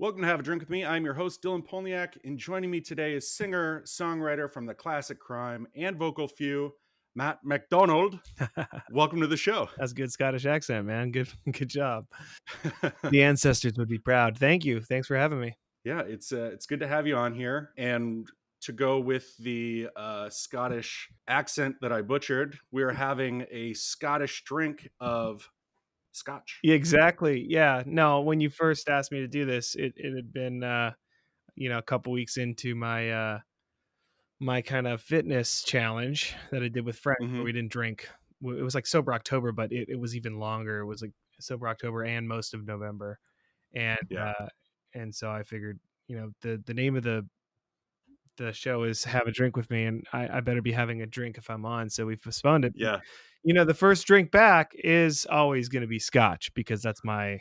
Welcome to Have a Drink with Me. I'm your host, Dylan Polniak, and joining me today is singer, songwriter from the classic crime and vocal few, Matt MacDonald. Welcome to the show. That's a good Scottish accent, man. Good, good job. The ancestors would be proud. Thank you. Thanks for having me. Yeah, it's good to have you on here. And to go with the Scottish accent that I butchered, we're having a Scottish drink of scotch. Exactly. Yeah. No, when you first asked me to do this, it had been a couple weeks into my kind of fitness challenge that I did with friends where Hmm. we didn't drink. It was like sober October, but it was even longer. It was like sober October and most of November, and Yeah, and so I figured, the name of the show is Have a Drink with Me, and I better be having a drink if I'm on. So we postponed it. yeah, The first drink back is always going to be scotch because that's my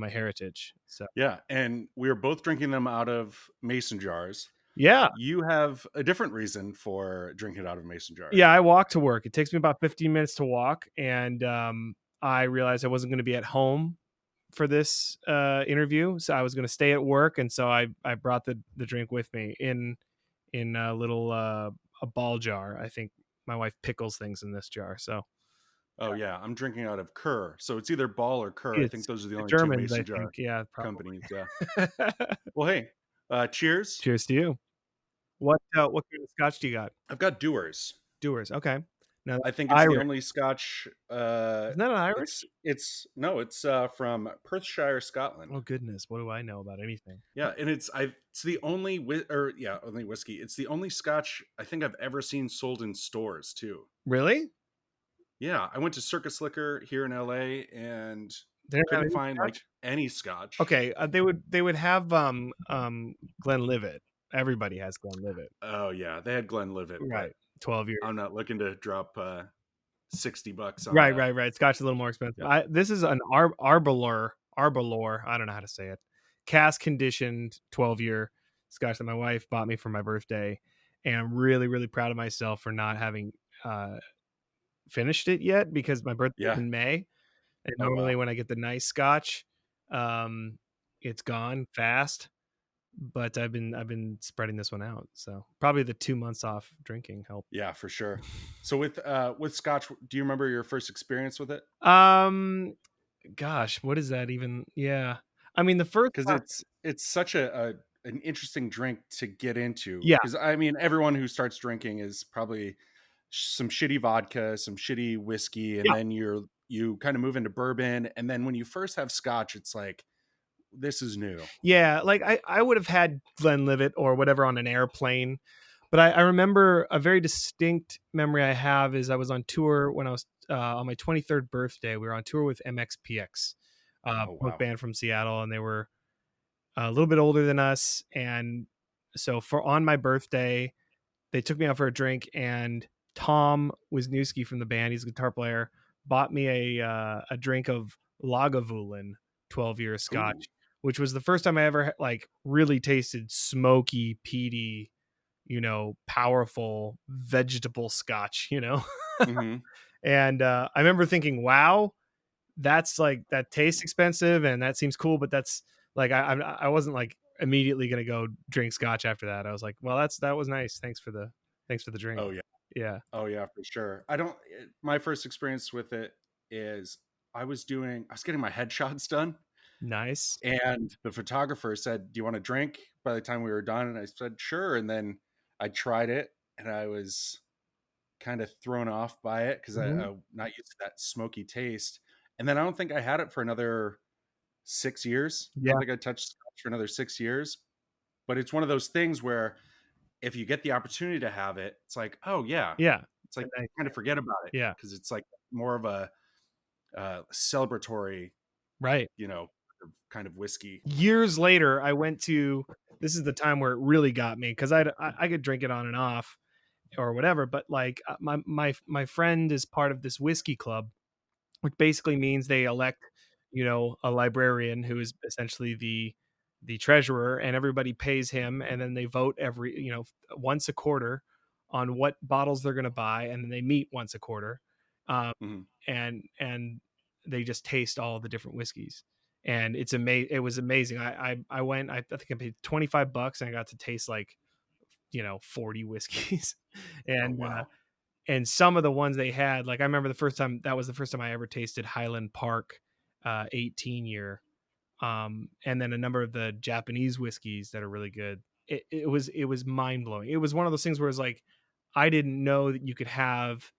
heritage. So yeah. And we were both drinking them out of mason jars. yeah, You have a different reason for drinking it out of a mason jar. yeah. I walk to work. It takes me about 15 minutes to walk, and I realized I wasn't going to be at home for this interview, so I was going to stay at work, and so I brought the drink with me in a little a ball jar. I think my wife pickles things in this jar, so Oh yeah, I'm drinking out of Kerr. So it's either Ball or Kerr. I think it's those are the the only two Germans, I mason jar think. Yeah, companies. Yeah. probably. Well, hey, cheers. Cheers to you. What kind of scotch do you got? I've got Dewar's. Doers. Okay. Now I that's think it's the Irish. only Scotch. Isn't that an It's Irish? it's no, it's from Perthshire, Scotland. Oh goodness, what do I know about anything? Yeah, and it's the only only whiskey. It's the only Scotch I think I've ever seen sold in stores too. Really? Yeah, I went to Circus Liquor here in LA and They don't have couldn't any find like scotch? any Scotch. Okay, they would have Glenlivet. Everybody has Glenlivet. Oh yeah, they had Glenlivet, but Right. 12 years. I'm not looking to drop $60 on Right, that. right, right. Scotch is a little more expensive. Yeah. This is an Arbalor. I don't know how to say it. Cask conditioned 12-year Scotch that my wife bought me for my birthday, and I'm really, really proud of myself for not having uh, finished it yet because my birthday is Yeah. in May, and Oh normally wow. when I get the nice Scotch, um, it's gone fast. But I've been spreading this one out, so probably the 2 months off drinking helped. Yeah, for sure. So with Scotch, do you remember your first experience with it? Um, Gosh, what is that even? Yeah. I mean, the first Because time, it's such an interesting drink to get into. yeah, Because I mean, everyone who starts drinking is probably some shitty vodka, some shitty whiskey, and yeah, then you kind of move into bourbon, and then when you first have Scotch, it's like this is new. yeah. Like I would have had Glenlivet or whatever on an airplane, but I remember a very distinct memory I have is I was on tour when I was on my 23rd birthday. We were on tour with MXPX, Oh punk wow. band from Seattle, and they were a little bit older than us. And so for on my birthday, they took me out for a drink, and Tom Wisniewski from the band, he's a guitar player, bought me a drink of Lagavulin 12-year Ooh. Scotch, which was the first time I ever like really tasted smoky, peaty, powerful vegetable Scotch. Hmm. And I remember thinking, wow, that's like that tastes expensive and that seems cool, but that's like I wasn't like immediately gonna go drink scotch after that. I was like, well, that was nice. Thanks for the drink. Oh yeah. Yeah. Oh yeah, for sure. My first experience with it is I was getting my headshots done, Nice. and the photographer said, "Do you want a drink?" By the time we were done, and I said, "Sure." And then I tried it, and I was kind of thrown off by it because Mhm. I'm not used to that smoky taste. And then I don't think I had it for another 6 years. I Yeah. don't think I touched scotch for another 6 years. But it's one of those things where if you get the opportunity to have it, it's like, oh yeah, Yeah. it's like And I, kind of forget about it yeah. because it's like more of a celebratory, Right. you know, kind of whiskey. Years later, I went to this is the time where it really got me because I could drink it on and off or whatever, but like my friend is part of this whiskey club, which basically means they elect, a librarian who is essentially the treasurer, and everybody pays him, and then they vote every, once a quarter on what bottles they're going to buy, and then they meet once a quarter, um, Mhm. and they just taste all the different whiskeys. and it was amazing. I went. I think I paid $25, and I got to taste like 40 whiskeys, Oh, and wow. some of the ones they had, like I remember that was the first time I ever tasted Highland Park 18 year, and then a number of the Japanese whiskeys that are really good. It was mind blowing. It was one of those things where it's like I didn't know that you could have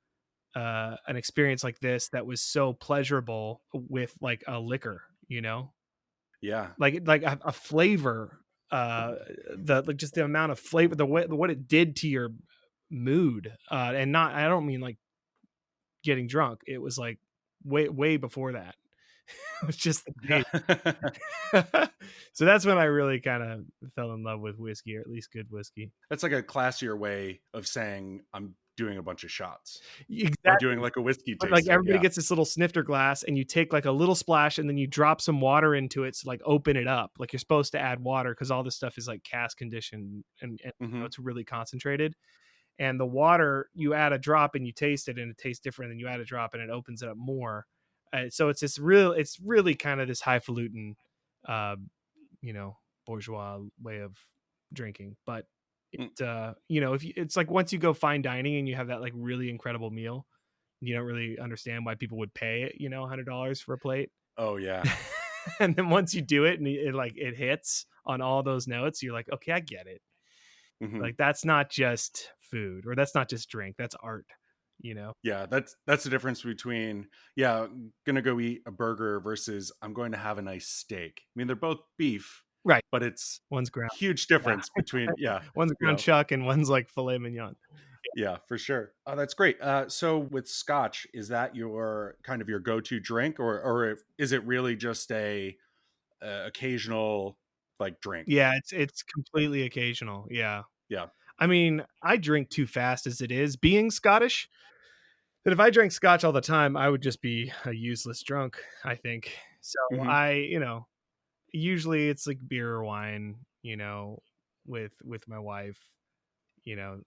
an experience like this that was so pleasurable with like a liquor, Yeah. like a flavor, uh, the like just the amount of flavor, the way what it did to your mood, and not I don't mean like getting drunk. It was like way before that. It was just the Yeah. taste. So that's when I really kind of fell in love with whiskey, or at least good whiskey. That's like a classier way of saying I'm doing a bunch of shots. I'm doing Exactly. like a whiskey But like tasting. everybody Yeah. gets this little snifter glass, and you take like a little splash, and then you drop some water into it to like open it up. Like you're supposed to add water because all this stuff is like cask conditioned, and Hmm. it's really concentrated. And the water, you add a drop and you taste it, and it tastes different. Than you add a drop and it opens it up more. So it's really kind of this highfalutin, uh, bourgeois way of drinking. But if it's like once you go fine dining and you have that like really incredible meal, you don't really understand why people would pay $100 for a plate. Oh, yeah. And then once you do it and it hits on all those notes, you're like, okay, I get it. Hmm. Like that's not just food, or that's not just drink, that's art. Yeah. That's the difference between, yeah, gonna go eat a burger versus I'm going to have a nice steak. I mean, they're both beef, Right. but it's One's ground. huge Yeah. difference between, yeah, One's you ground know, chuck and one's like filet mignon. yeah, for sure. Oh, that's great. So with scotch, is that your kind of your go-to drink, or is it really just a occasional like drink? Yeah, it's completely occasional. Yeah. Yeah. I mean, I drink too fast as it is, being Scottish, that if I drank scotch all the time, I would just be a useless drunk, I think. So Hmm. usually it's like beer or wine, with my wife, you know,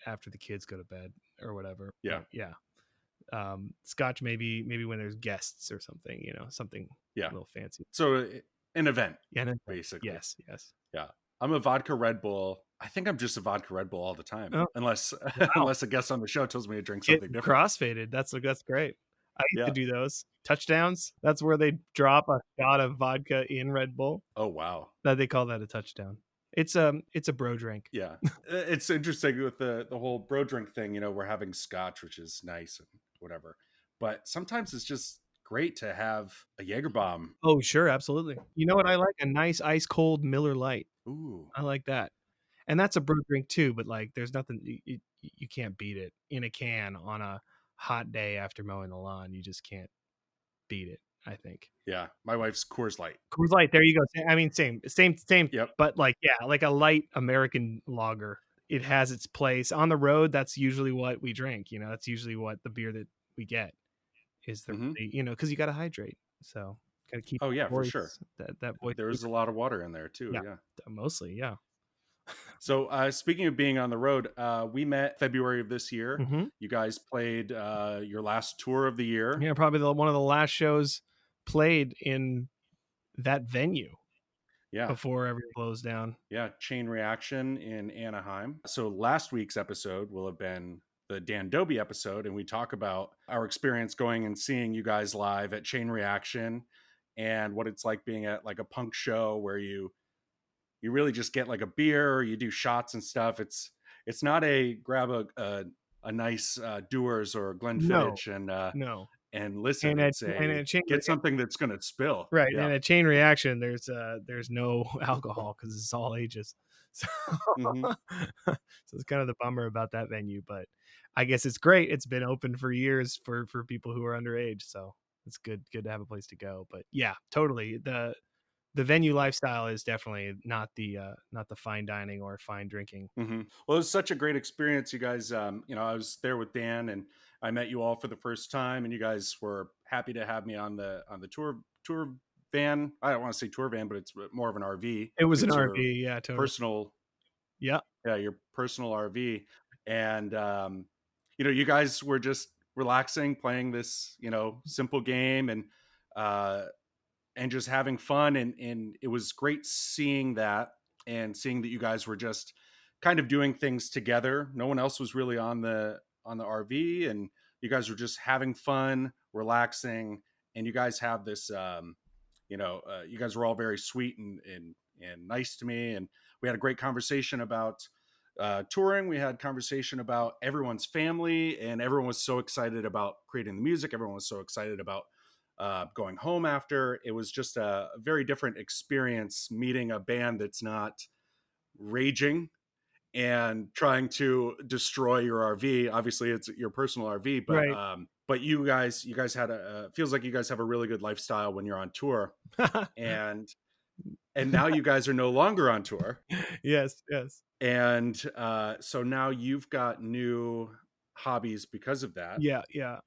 after the kids go to bed or whatever. Yeah. But yeah, scotch maybe when there's guests or something, something Yeah. a little fancy. So an event, Yeah, no, basically. yes, yes. Yeah. I'm a vodka Red Bull. I think I'm just a vodka Red Bull all the time, Oh, unless wow. unless a guest on the show tells me to drink Get something different. crossfaded. That's great. I used to Yeah. do those touchdowns. That's where they drop a shot of vodka in Red Bull. Oh, wow. That they call that a touchdown. It's a bro drink. Yeah. It's interesting with the whole bro drink thing. We're having scotch, which is nice and whatever. But sometimes it's just great to have a Jaeger bomb. Oh, sure, absolutely. You know what I like? A nice ice cold Miller Lite. Ooh. I like that. And that's a brew drink too, but like there's nothing you can't beat it in a can on a hot day after mowing the lawn. You just can't beat it, I think. Yeah. My wife's Coors Light. Coors Light, there you go. I mean, same, Yep. but like yeah, like a light American lager. It has its place on the road. That's usually what we drink. That's usually what the beer that we get is the Hmm. really, because you got to hydrate. So got to keep Oh, yeah, that for sure. voice, that voice. There's a lot of water in there too. Yeah, Yeah. mostly, yeah. So, speaking of being on the road, we met February of this year. Hmm. You guys played your last tour of the year. Yeah, probably one of the last shows played in that venue Yeah. before everything closed down. Yeah. Chain Reaction in Anaheim. So, last week's episode will have been the Dan Dobie episode, and we talk about our experience going and seeing you guys live at Chain Reaction and what it's like being at like a punk show where you really just get like a beer, or you do shots and stuff. It's not a grab a nice Dewar's or No, Glenfiddich no. and listen. And a It's and a a chain get something that's gonna spill. right, Yeah. and a chain reaction, there's no alcohol because it's all ages. So Hmm. so it's kind of the bummer about that venue, but I guess it's great. It's been open for years for people who are underage, so it's good to have a place to go. But yeah, totally. The venue lifestyle is definitely not the fine dining or fine drinking. Hmm. Well, it was such a great experience, you guys. I was there with Dan, and I met you all for the first time, and you guys were happy to have me on the tour van. I don't want to say tour van, but it's more of an RV. It was an It's your RV, yeah, totally. personal, Yeah. yeah, your personal RV, and you guys were just relaxing, playing this simple game, and uh, and just having fun. And it was great seeing that, and seeing that you guys were just kind of doing things together. No one else was really on the RV, and you guys were just having fun, relaxing. And you guys have this you guys were all very sweet and nice to me. And we had a great conversation about touring. We had conversation about everyone's family, and everyone was so excited about creating the music. Everyone was so excited about going home after. It was just a very different experience meeting a band that's not raging and trying to destroy your RV. Obviously, it's your personal RV, Right. but you guys had a feels like you guys have a really good lifestyle when you're on tour. and and now you guys are no longer on tour, Yes, yes. and so now you've got new hobbies because of that. Yeah, yeah.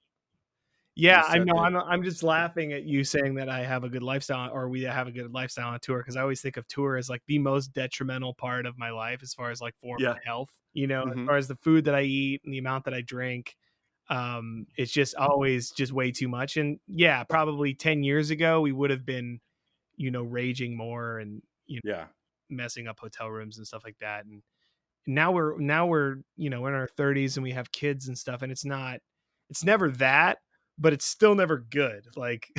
Yeah, You I said know. that. I'm just laughing at you saying that I have a good lifestyle, or we have a good lifestyle on tour, because I always think of tour as like the most detrimental part of my life as far as like for Yeah. my health. You know, as Hmm. far as the food that I eat and the amount that I drink, it's just always just way too much. And yeah, probably 10 years ago we would have been, raging more and Yeah. messing up hotel rooms and stuff like that. And now we're in our 30s and we have kids and stuff, and it's never that, but it's still never good. Like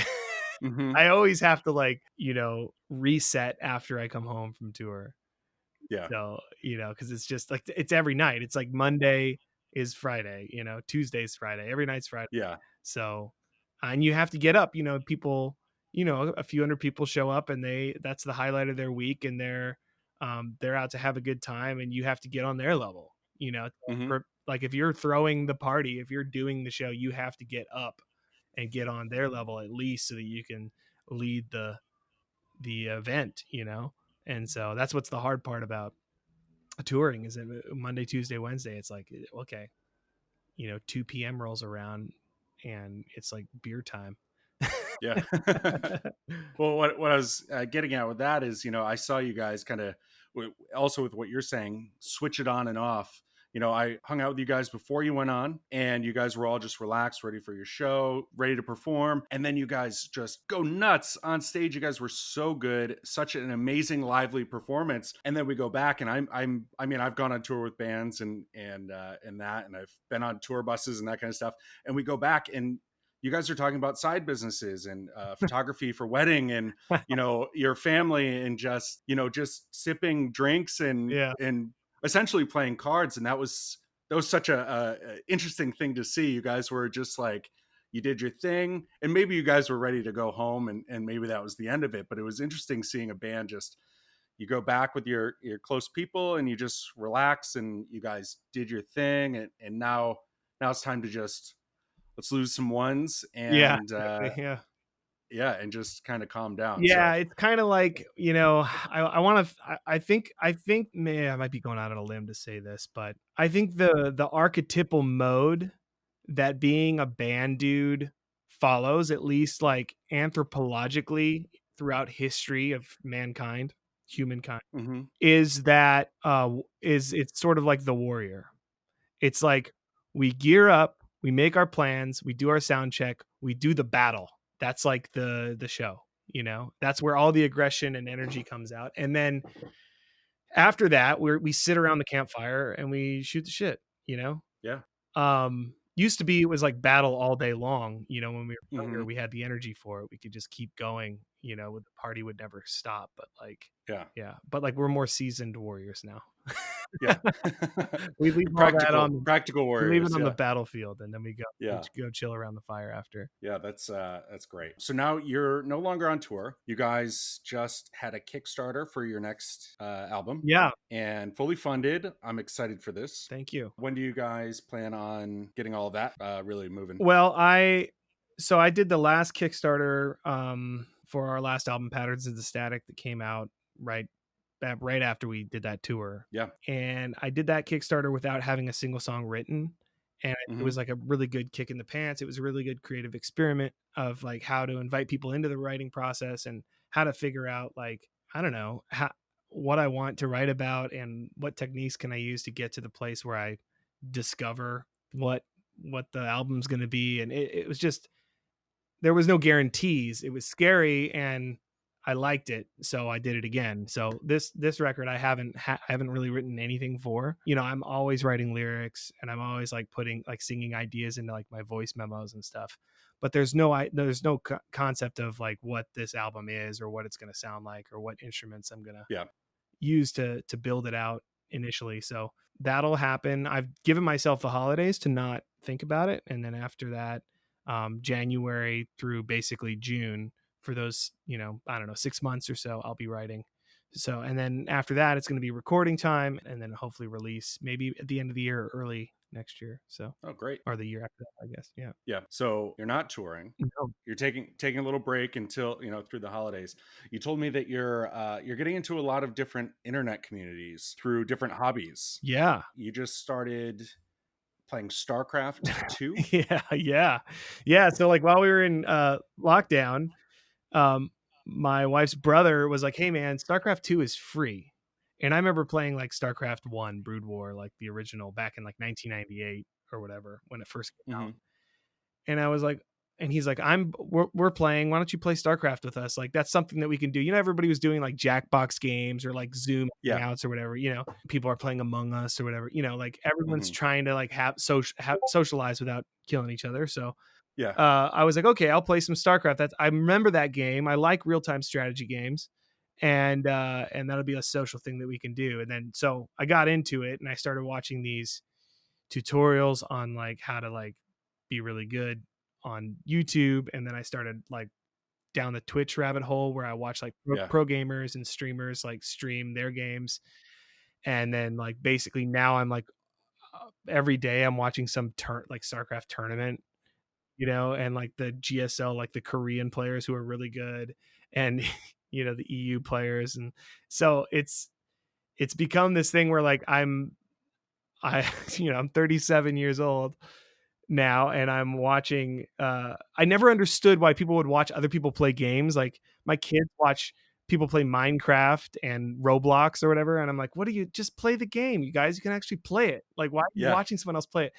Hmm. I always have to like reset after I come home from tour. Yeah. So because it's just like it's every night. It's like Monday is Friday, Tuesday's Friday, every night's Friday. Yeah. So and you have to get up. People, a few hundred people show up, and that's the highlight of their week, and they're out to have a good time, and you have to get on their level. Hmm. Like if you're throwing the party, if you're doing the show, you have to get up and get on their level at least, so that you can lead the event. And so that's what's the hard part about touring, is that Monday, Tuesday, Wednesday, it's like, okay, 2 p.m. rolls around and it's like beer time. Yeah. Well, what I was getting at with that is, I saw you guys kind of, also with what you're saying, switch it on and off. I hung out with you guys before you went on, and you guys were all just relaxed, ready for your show, ready to perform. And then you guys just go nuts on stage. You guys were so good, such an amazing, lively performance. And then we go back, and I mean, I've gone on tour with bands and that, and I've been on tour buses and that kind of stuff. And we go back, and you guys are talking about side businesses and photography for wedding, and your family, and just sipping drinks Yeah. and essentially playing cards. And that was such a interesting thing to see. You guys were just like, you did your thing, and maybe you guys were ready to go home, and maybe that was the end of it. But it was interesting seeing a band just, you go back with your close people, and you just relax, and you guys did your thing. And now it's time to just, let's lose some ones, Yeah. and Exactly. Yeah. yeah, and just kind of calm down. Yeah. So. It's kind of like, I want to, I think, man, I might be going out on a limb to say this, but I think the archetypal mode that being a band dude follows, at least like anthropologically throughout history of humankind, Hmm. is that it's sort of like the warrior. It's like we gear up, we make our plans, we do our sound check, we do the battle. That's like the show. That's where all the aggression and energy comes out. And then after that, we sit around the campfire and we shoot the shit. you know Yeah. Used to be, it was like battle all day long. When we were younger, Hmm. we had the energy for it. We could just keep going. The party would never stop. But like, Yeah. yeah, but like we're more seasoned warriors now. Yeah. We leave all that on Practical we leave it warriors. on the Yeah. battlefield, and then we Yeah. go chill around the fire after. Yeah, that's great. So now you're no longer on tour. You guys just had a Kickstarter for your next album, Yeah, and fully funded. I'm excited for this. thank you. When do you guys plan on getting all of that really moving? Well, I did the last Kickstarter for our last album, Patterns of the Static, that came out right after we did that tour. Yeah. And I did that Kickstarter without having a single song written. And it Hmm. was like a really good kick in the pants. It was a really good creative experiment of like how to invite people into the writing process, and how to figure out, like, I don't know, what I want to write about, and what techniques can I use to get to the place where I discover what the album's going to be. And it was just, there was no guarantees. It was scary, and I liked it, so I did it again. So this record I haven't really written anything for. You know, I'm always writing lyrics, and I'm always like putting like singing ideas into like my voice memos and stuff. But there's no concept of like what this album is or what it's going to sound like or what instruments I'm going to Yeah. use to build it out initially. So that'll happen. I've given myself the holidays to not think about it, and then after that, January through basically June, for those, you know, I don't know, 6 months or so, I'll be writing. So, and then after that, it's going to be recording time, and then hopefully release maybe at the end of the year or early next year. So, Oh, great. or the year after that, I guess. Yeah. Yeah. So you're not touring. No. You're taking a little break until, you know, through the holidays. You told me that you're getting into a lot of different internet communities through different hobbies. Yeah. You just started playing StarCraft 2? Yeah. So like while we were in lockdown, um, my wife's brother was like, "Hey man, StarCraft 2 is free." And I remember playing like StarCraft 1 Brood War, like the original back in like 1998 or whatever when it first came out. Mhm. And I was like, and he's like, we're playing. Why don't you play StarCraft with us? Like, that's something that we can do. You know, everybody was doing like Jackbox games or like Zoom Yeah. hangouts or whatever. You know, people are playing Among Us or whatever. You know, like everyone's Mhm. trying to like socialize without killing each other. So Yeah. I was like, okay, I'll play some StarCraft. I remember that game. I like real time strategy games, and that'll be a social thing that we can do. And then so I got into it, and I started watching these tutorials on like how to like be really good on YouTube, and then I started like down the Twitch rabbit hole where I watch like Yeah. pro gamers and streamers like stream their games, and then like basically now I'm like every day I'm watching some like StarCraft tournament, you know, and like the GSL, like the Korean players who are really good, and you know, the EU players. And so it's become this thing where like you know, I'm 37 years old now, and I'm watching I never understood why people would watch other people play games. Like my kids watch people play Minecraft and Roblox or whatever, and I'm like, what do you just play the game, you guys? You can actually play it. Like, why are you Yeah. watching someone else play it?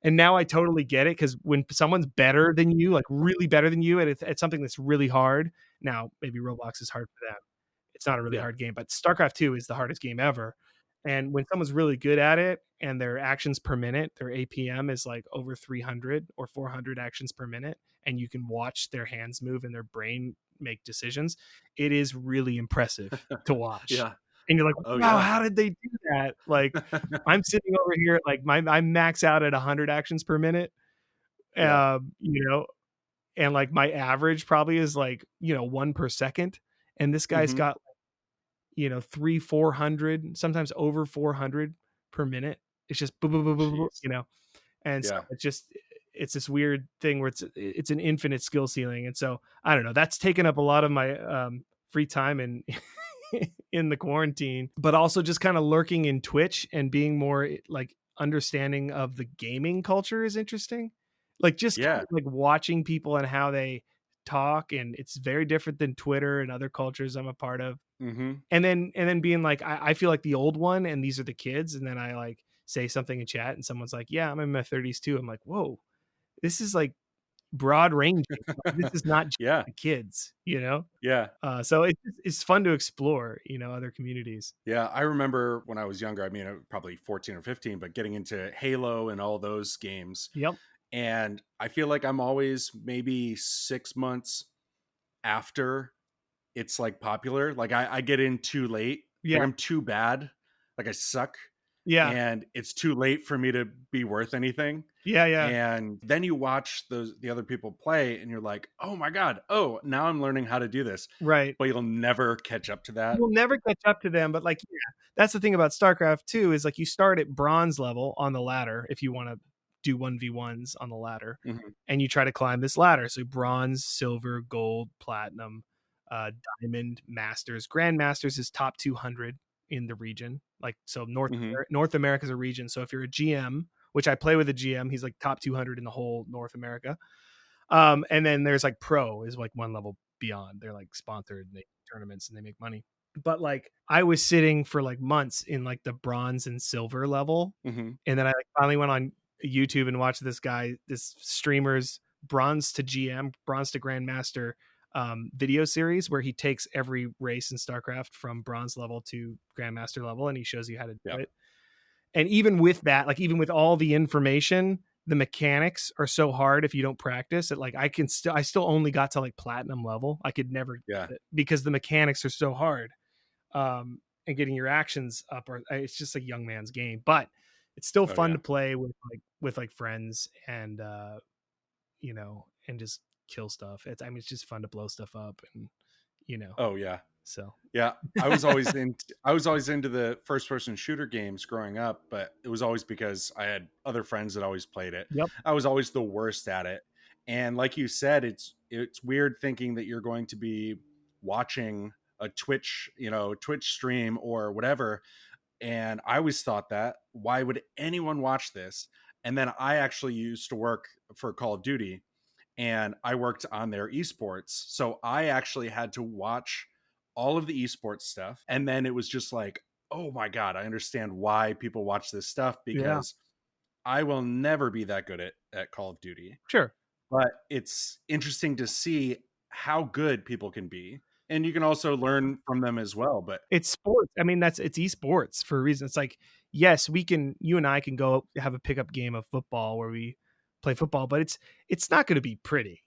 And now I totally get it, because when someone's better than you, like really better than you, and it's something that's really hard. Now maybe Roblox is hard for them. It's not a really Yeah. hard game, but StarCraft 2 is the hardest game ever. And when someone's really good at it and their actions per minute, their APM is like over 300 or 400 actions per minute, and you can watch their hands move and their brain make decisions, it is really impressive to watch. Yeah. And you're like, Oh, wow, yeah. how did they do that? Like, I'm sitting over here, like I max out at 100 actions per minute, Yeah. you know, and like my average probably is like, you know, 1 per second. And this guy's Mhm. got, you know, 400, sometimes over 400 per minute. It's just boom, boom, boom, boom, boom, Jeez. you know. And so Yeah. it's this weird thing where it's an infinite skill ceiling. And so I don't know, that's taken up a lot of my free time and in the quarantine, but also just kind of lurking in Twitch and being more like understanding of the gaming culture is interesting. Like just kind Yeah. of like watching people and how they talk, and it's very different than Twitter and other cultures I'm a part of. Mhm. And then being like, I feel like the old one, and these are the kids, and then I like say something in chat, and someone's like, "Yeah, I'm in my 30s too." I'm like, "Whoa, this is like broad ranging. This is not just Yeah. the kids, you know." Yeah. So it's fun to explore, you know, other communities. Yeah, I remember when I was younger, I mean, probably 14 or 15, but getting into Halo and all those games. Yep. And I feel like I'm always maybe 6 months after it's like popular. Like I get in too late. Like Yeah. I'm too bad. Like I suck. Yeah. And it's too late for me to be worth anything. Yeah. Yeah. And then you watch the other people play and you're like, oh my God, oh, now I'm learning how to do this. Right. But you'll never catch up to that. You'll never catch up to them, but like, yeah, that's the thing about StarCraft too, is like you start at bronze level on the ladder if you want to do 1v1s on the ladder, Mhm. and you try to climb this ladder. So bronze, silver, gold, platinum, diamond, masters. Grandmasters is top 200 in the region. Like, so Mhm. North America is a region. So if you're a GM, which I play with a GM, he's like top 200 in the whole North America. And then there's like pro is like one level beyond. They're like sponsored and they tournaments and they make money. But like I was sitting for like months in like the bronze and silver level, Mhm. and then I like finally went on YouTube and watched this guy, this streamer's Bronze to GM, Bronze to Grandmaster video series where he takes every race in StarCraft from bronze level to Grandmaster level and he shows you how to do Yep. it. And even with that, like even with all the information, the mechanics are so hard if you don't practice it. Like I still only got to like platinum level. I could never Yeah. get it because the mechanics are so hard. And getting your actions up, or it's just a young man's game, but it's still Oh fun yeah. to play with like friends and and just kill stuff. It's just fun to blow stuff up and Oh yeah. so Yeah, I was always into the first person shooter games growing up, but it was always because I had other friends that always played it. yep. I was always the worst at it. And like you said, it's weird thinking that you're going to be watching a Twitch stream or whatever. And I always thought that, why would anyone watch this? And then I actually used to work for Call of Duty and I worked on their esports. So I actually had to watch all of the esports stuff. And then it was just like, oh my God, I understand why people watch this stuff Yeah, because I will never be that good at Call of Duty. sure. But it's interesting to see how good people can be. And you can also learn from them as well. But It's sports. I mean, it's esports for a reason. It's like, yes, you and I can go have a pickup game of football where we play football, but it's not going to be pretty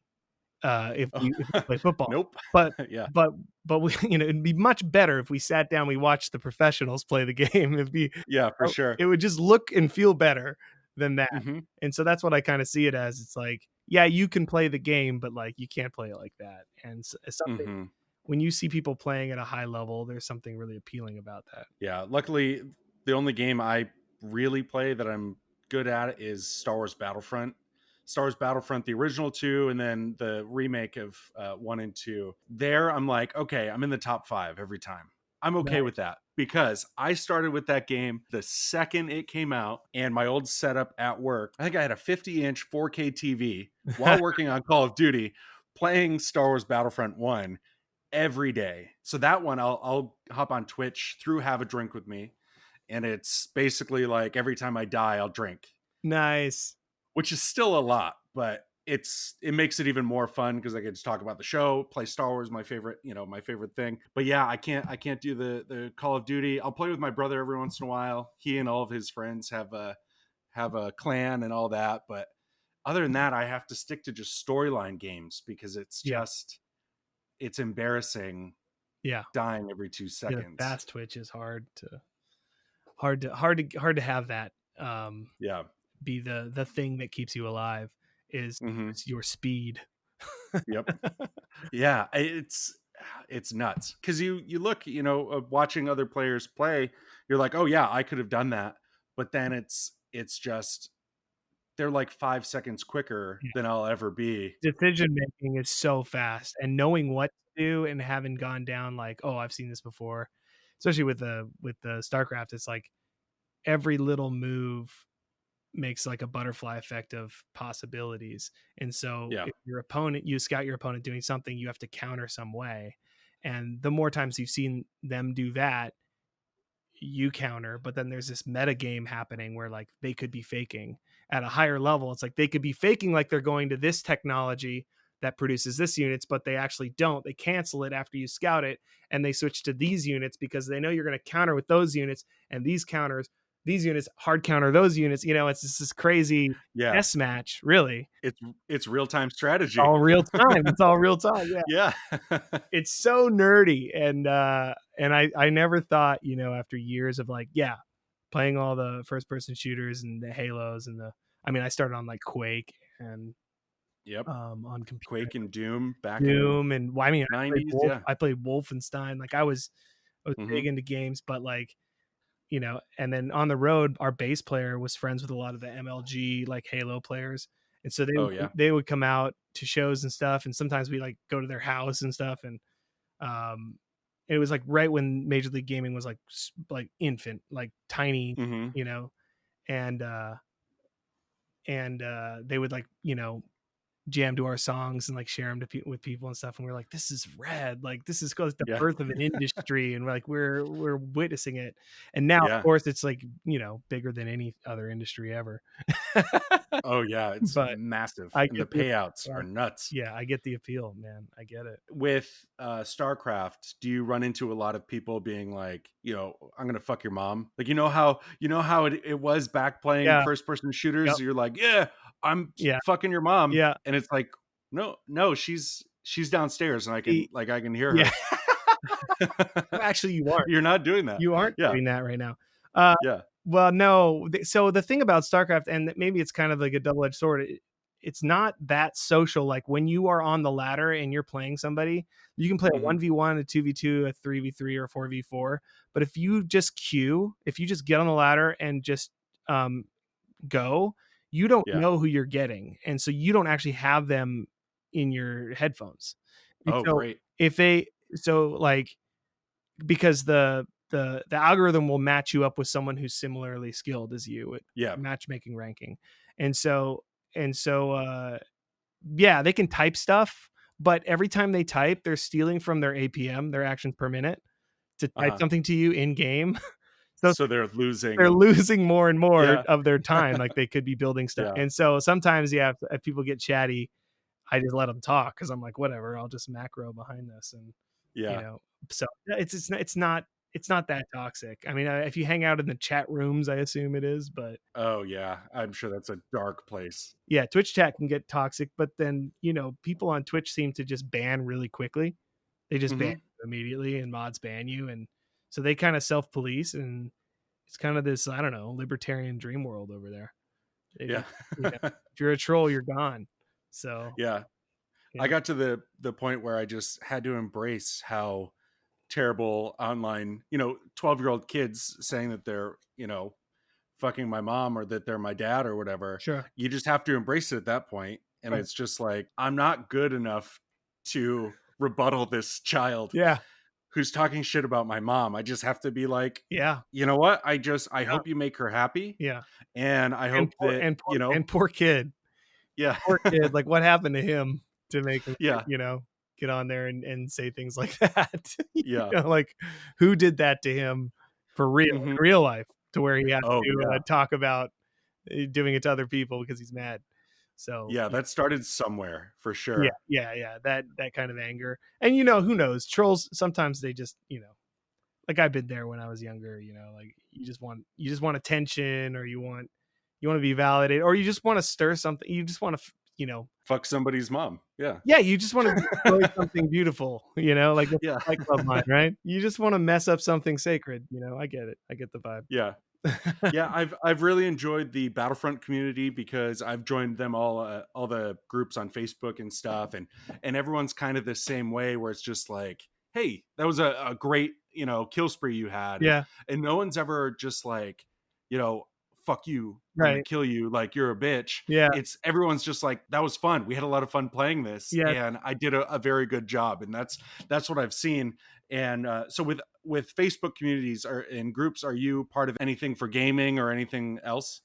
if we play football. nope. But Yeah. but but we, it'd be much better if we sat down, we watched the professionals play the game. Yeah, for sure. It would just look and feel better than that. Hmm. And so that's what I kind of see it as. It's like, yeah, you can play the game, but like you can't play it like that. And it's something Hmm. when you see people playing at a high level, there's something really appealing about that. Yeah. Luckily, the only game I really play that I'm good at is Star Wars Battlefront. Star Wars Battlefront, the original two, and then the remake of 1 and 2. There, I'm like, okay, I'm in the top 5 every time. I'm okay with that because I started with that game the second it came out, and my old setup at work, I think I had a 50-inch 4K TV while working on Call of Duty, playing Star Wars Battlefront 1 every day. So that one, I'll hop on Twitch through Have a Drink with Me, and it's basically like every time I die, I'll drink, Nice. which is still a lot, but it makes it even more fun because I get to talk about the show, play Star Wars, my favorite thing. But yeah, I can't do the Call of Duty. I'll play with my brother every once in a while. He and all of his friends have a clan and all that, but other than that, I have to stick to just storyline games because Yeah. it's embarrassing Yeah. dying every 2 Yeah. seconds. Fast twitch is hard to have that Yeah. be the thing that keeps you alive is Hmm. your speed. Yep. Yeah. It's nuts because you look, watching other players play, you're like, oh yeah, I could have done that, but then it's just they're like 5 seconds quicker than I'll ever be. Decision making is so fast and knowing what to do and having gone down like, oh, I've seen this before, especially with the StarCraft. It's like every little move makes like a butterfly effect of possibilities. And so Yeah. if you scout your opponent doing something, you have to counter some way. And the more times you've seen them do that, you counter, but then there's this meta game happening where like they could be faking at a higher level. It's like they could be faking like they're going to this technology that produces this units, but they actually don't. They cancel it after you scout it and they switch to these units because they know you're going to counter with those units, and these units hard counter those units. It's just this crazy Yeah. chess match, really. It's real-time strategy. All real time. It's all real time. Yeah. Yeah. It's so nerdy, and I never thought, after years of like, yeah, playing all the first person shooters and the Halos and I started on like Quake and Yep. on computer, Quake and Doom back in Doom, and well, I played 90s. Yeah. I played Wolfenstein. Like I was Hmm. big into games, but like, and then on the road, our bass player was friends with a lot of the MLG like Halo players, and so Oh yeah. they would come out to shows and stuff, and sometimes we like go to their house and stuff, and um, it was like right when Major League Gaming was like infant, like tiny, Hmm. you know, and they would like jam to our songs and like share them with people and stuff. And we're like, this is rad. Like this is the Yeah. birth of an industry, and we're witnessing it. And now, of Yeah. course, it's like bigger than any other industry ever. Oh yeah, it's But massive, I and the get the payouts yeah, are nuts. yeah, I get the appeal, man. I get it. With StarCraft, do you run into a lot of people being like, I'm gonna fuck your mom? Like, you know how it was back playing Yeah. first person Yep. shooters. You're like, yeah, I'm Yeah. fucking your mom, Yeah. and it's like, no, no, she's downstairs, and See, I can hear yeah. her. Well, actually, you aren't. You're not doing that. You aren't Yeah, doing that right now. Uh, yeah. well, no. So the thing about StarCraft, and maybe it's kind of like a double-edged sword. It's not that social. Like when you are on the ladder and you're playing somebody, you can play a Hmm. 1v1, a 2v2, a 3v3, or a 4v4. But if you just get on the ladder and just um, go, you don't Yeah. know who you're getting, and so you don't actually have them in your headphones. And Oh, so great. if they so like because the algorithm will match you up with someone who's similarly skilled as you at Yeah. matchmaking ranking. And so yeah, they can type stuff, but every time they type, they're stealing from their APM, their actions per minute, to type Uh-huh. something to you in game. So So they're they're losing. losing more and more Yeah. of their time. Like they could be building stuff. Yeah. And so sometimes, yeah, if people get chatty, I just let them talk because I'm like, whatever, I'll just macro behind this. And you Yeah. know, so yeah, it's not that toxic. I mean, if you hang out in the chat rooms, I assume it is, but Oh yeah, I'm sure that's a dark place. yeah, Twitch chat can get toxic. But then people on Twitch seem to just ban really quickly. They just ban Hmm. you immediately, and mods ban you, and so they kind of self police, and it's kind of this, I don't know, libertarian dream world over there. They Yeah. just, if you're a troll, you're gone. So Yeah. yeah, I got to the point where I just had to embrace how terrible online, 12-year-old kids saying that they're, fucking my mom or that they're my dad or whatever. sure, You just have to embrace it at that point. And right, it's just like, I'm not good enough to rebuttal this child yeah, who's talking shit about my mom. I just have to be like, yeah, you know what? I yeah, hope you make her happy. yeah. And I And hope that, poor kid. yeah, Poor kid, like, what happened to him to make him, yeah, get on there and say things like that? yeah. Like, who did that to him for real, Hmm. in real life, to where he has Oh, to, yeah. talk about, doing it to other people because he's mad. So, Yeah. That started somewhere for yeah, sure. yeah, yeah, that kind of anger. And, who knows? Trolls, sometimes they just, like, I've been there when I was younger, like, you just want attention, or you want to be validated, or you just want to stir something. You just want to, Fuck somebody's mom. Yeah. yeah, you just want to destroy something beautiful, like the Yeah. Fight Club line, right? You just want to mess up something sacred. I get it. I get the vibe. Yeah. Yeah, I've really enjoyed the Battlefront community because I've joined them all the groups on Facebook and stuff, and everyone's kind of the same way where it's just like, hey, that was a great kill spree you had, and Yeah, and no one's ever just like, you know, fuck you, I'm gonna right. kill you, like you're a bitch. Yeah, It's everyone's just like, that was fun. We had a lot of fun playing this, yeah. and I did a very good job, and that's what I've seen. And so with Facebook communities or in groups, are you part of anything for gaming or anything else?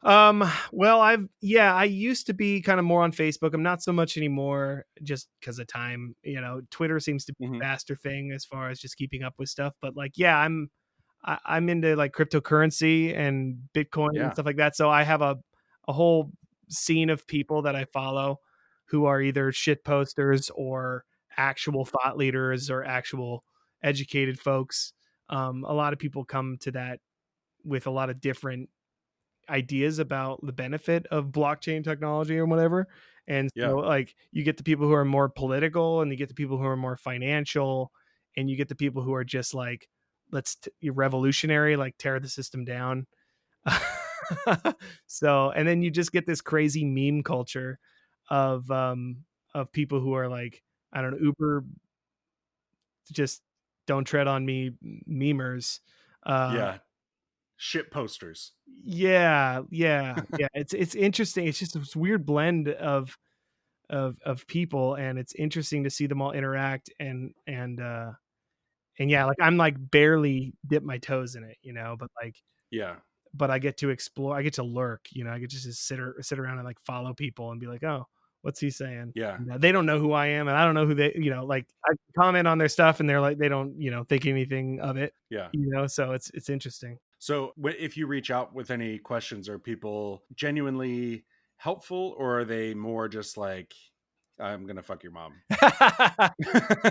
Well, I used to be kind of more on Facebook. I'm not so much anymore, just because of time. Twitter seems to be Hmm. a faster thing as far as just keeping up with stuff. But like, yeah, I'm into like cryptocurrency and Bitcoin and Yeah, stuff like that. So I have a whole scene of people that I follow who are either shit posters or actual thought leaders or actual educated folks. A lot of people come to that with a lot of different ideas about the benefit of blockchain technology or whatever. And so yeah, like you get the people who are more political, and you get the people who are more financial, and you get the people who are just like, revolutionary, like tear the system down. So, and then you just get this crazy meme culture of people who are like, I don't know, uber, just don't tread on me memers. Uh yeah. Shit posters. yeah, yeah, yeah. It's interesting. It's just this weird blend of people, and it's interesting to see them all interact, and yeah, like I'm like barely dip my toes in it, Yeah, but I get to explore, I get to lurk, I get to just sit around and like follow people and be like, oh, What's he saying? Yeah. They don't know who I am, and I don't know who they, like I comment on their stuff and they're like, they don't, think anything of it, Yeah. so it's interesting. So if you reach out with any questions, are people genuinely helpful, or are they more just like, I'm going to fuck your mom?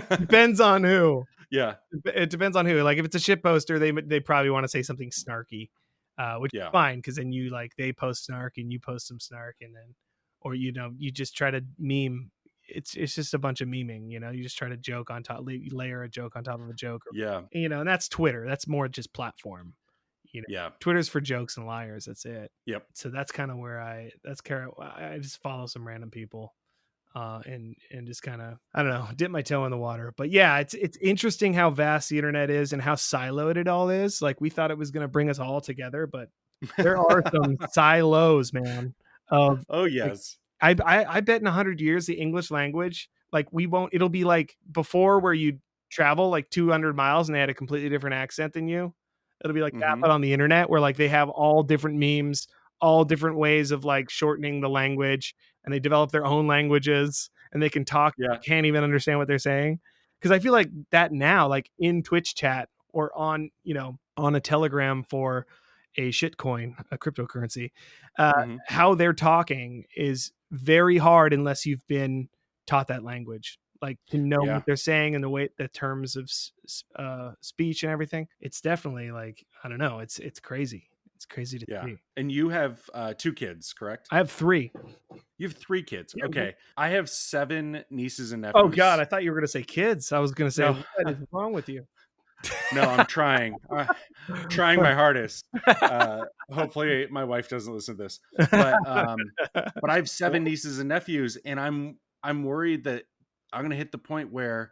Depends on who. Yeah. It depends on who. Like if it's a shit poster, they probably want to say something snarky, which is Yeah. fine because then you like they post snark and you post some snark and then, or you just try to meme. It's just a bunch of memeing. You just try to joke on top, layer a joke on top of a joke. Yeah. And that's Twitter. That's more just platform. Yeah. Twitter's for jokes and liars. That's it. Yep. So that's kind of where I just follow some random people. And just kind of, I don't know, dip my toe in the water. But yeah, it's interesting how vast the internet is and how siloed it all is. Like we thought it was going to bring us all together, but there are some silos, man. Of Oh, like, yes. I bet in 100 years the English language, like we won't. It'll be like before, where you travel like 200 miles and they had a completely different accent than you. It'll be like that, but on the internet, where like they have all different memes, all different ways of like shortening the language, and they develop their own languages, and they can talk. Yeah. You can't even understand what they're saying. Because I feel like that now, like in Twitch chat or on a Telegram for a shitcoin, a cryptocurrency, how they're talking is very hard unless you've been taught that language, like to know what they're saying and the terms of speech and everything. It's definitely like, I don't know. It's crazy. It's crazy to see. And you have 2 kids, correct? I have 3. You have 3 kids. Okay. I have 7 nieces and nephews. Oh God, I thought you were going to say kids. I was going to say, what is wrong with you? No, I'm trying. Trying my hardest. Hopefully my wife doesn't listen to this. But I have 7 nieces and nephews, and I'm worried that I'm going to hit the point where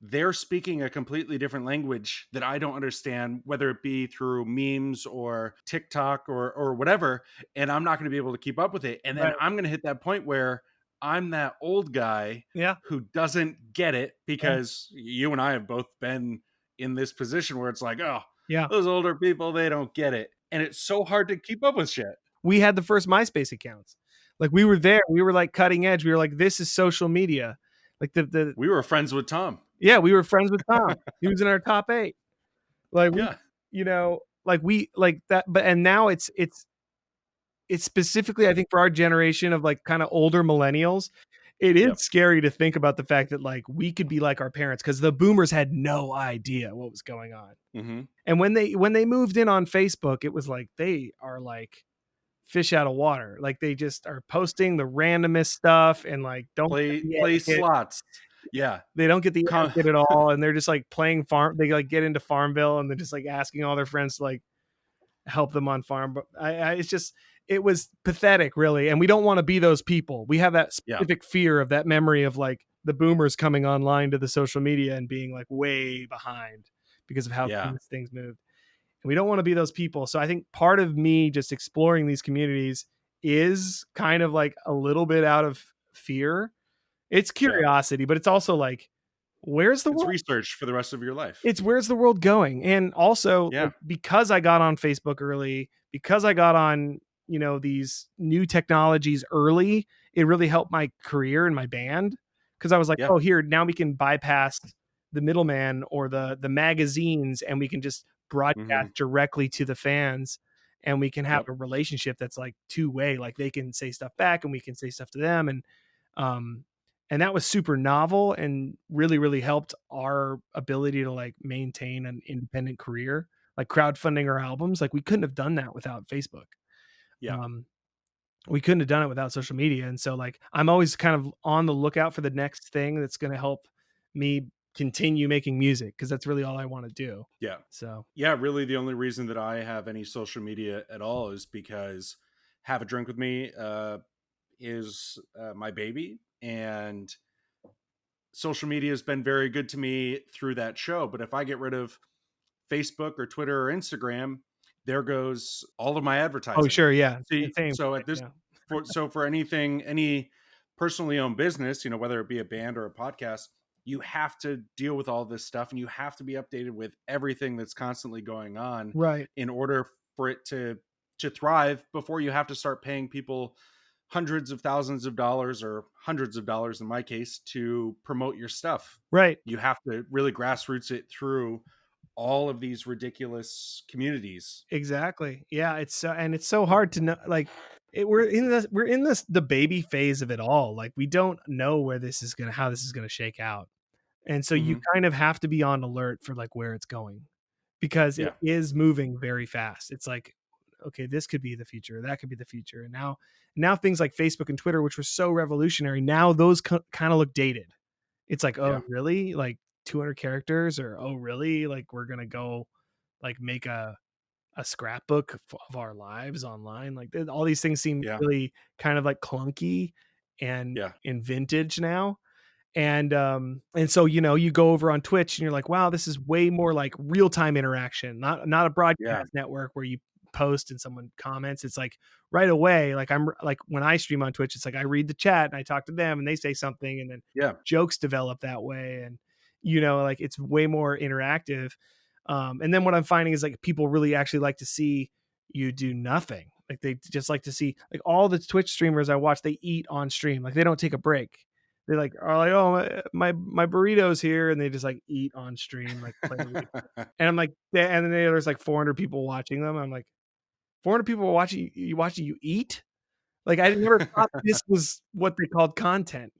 they're speaking a completely different language that I don't understand, whether it be through memes or TikTok or whatever, and I'm not going to be able to keep up with it. And then I'm going to hit that point where I'm that old guy who doesn't get it, because you and I have both been in this position where it's like, oh, those older people, they don't get it. And it's so hard to keep up with shit. We had the first MySpace accounts. Like we were there. We were like cutting edge. We were like, this is social media. Like we were friends with Tom. Yeah, we were friends with Tom. He was in our top 8. Like we, like we like that. But and now it's specifically, I think, for our generation of like kind of older millennials. It is scary to think about the fact that like we could be like our parents, because the boomers had no idea what was going on. Mm-hmm. And when they moved in on Facebook, it was like they are like fish out of water. Like they just are posting the randomest stuff and like don't play slots. Yeah, they don't get the etiquette at all, and they're just like playing farm. They like get into Farmville, and they're just like asking all their friends to like help them on farm. But it was pathetic, really. And we don't want to be those people. We have that specific fear of that memory of like the boomers coming online to the social media and being like way behind because of how things moved. And we don't want to be those people. So I think part of me just exploring these communities is kind of like a little bit out of fear. It's curiosity, but it's also like, where's the world? It's research for the rest of your life. It's where's the world going? And also like, because I got on Facebook early, because I got on, these new technologies early, it really helped my career and my band. Cause I was like, oh, here, now we can bypass the middleman or the magazines, and we can just broadcast directly to the fans, and we can have a relationship that's like 2-way. Like they can say stuff back and we can say stuff to them. And that was super novel and really, really helped our ability to like maintain an independent career, like crowdfunding our albums. Like we couldn't have done that without Facebook. We couldn't have done it without social media. And so like, I'm always kind of on the lookout for the next thing that's going to help me continue making music, because that's really all I want to do. So really the only reason that I have any social media at all is because Have a Drink With Me is my baby, and social media has been very good to me through that show. But if I get rid of Facebook or Twitter or Instagram, there goes all of my advertising. Oh, sure. Yeah. See, so at this, for anything, any personally owned business, whether it be a band or a podcast, you have to deal with all this stuff, and you have to be updated with everything that's constantly going on, right, in order for it to thrive, before you have to start paying people hundreds of thousands of dollars or hundreds of dollars in my case to promote your stuff. Right. You have to really grassroots it through all of these ridiculous communities. Exactly. Yeah, it's so hard to know, like we're in this the baby phase of it all. Like we don't know how this is going to shake out. And so you Mm-hmm. kind of have to be on alert for like where it's going, because it Yeah. is moving very fast. It's like, okay, this could be the future, that could be the future. And now things like Facebook and Twitter, which were so revolutionary, now those kind of look dated. It's like, oh, Yeah. really? Like 200 characters, or oh, really? Like we're going to go like make a scrapbook of our lives online. Like all these things seem Yeah. really kind of like clunky and Yeah. in vintage now. And so, you go over on Twitch and you're like, wow, this is way more like real-time interaction, not a Yeah. broadcast network where you post and someone comments. It's like right away. Like I'm like when I stream on Twitch, it's like I read the chat and I talk to them and they say something, and then Yeah. jokes develop that way. And like it's way more interactive. And then what I'm finding is like people really actually like to see you do nothing. Like they just like to see, like all the Twitch streamers I watch, they eat on stream. Like they don't take a break. They like are like, oh, my burrito's here, and they just like eat on stream, like play. And I'm like, and then there's like 400 people watching them. I'm like, 400 people watching you eat? Like I never thought this was what they called content,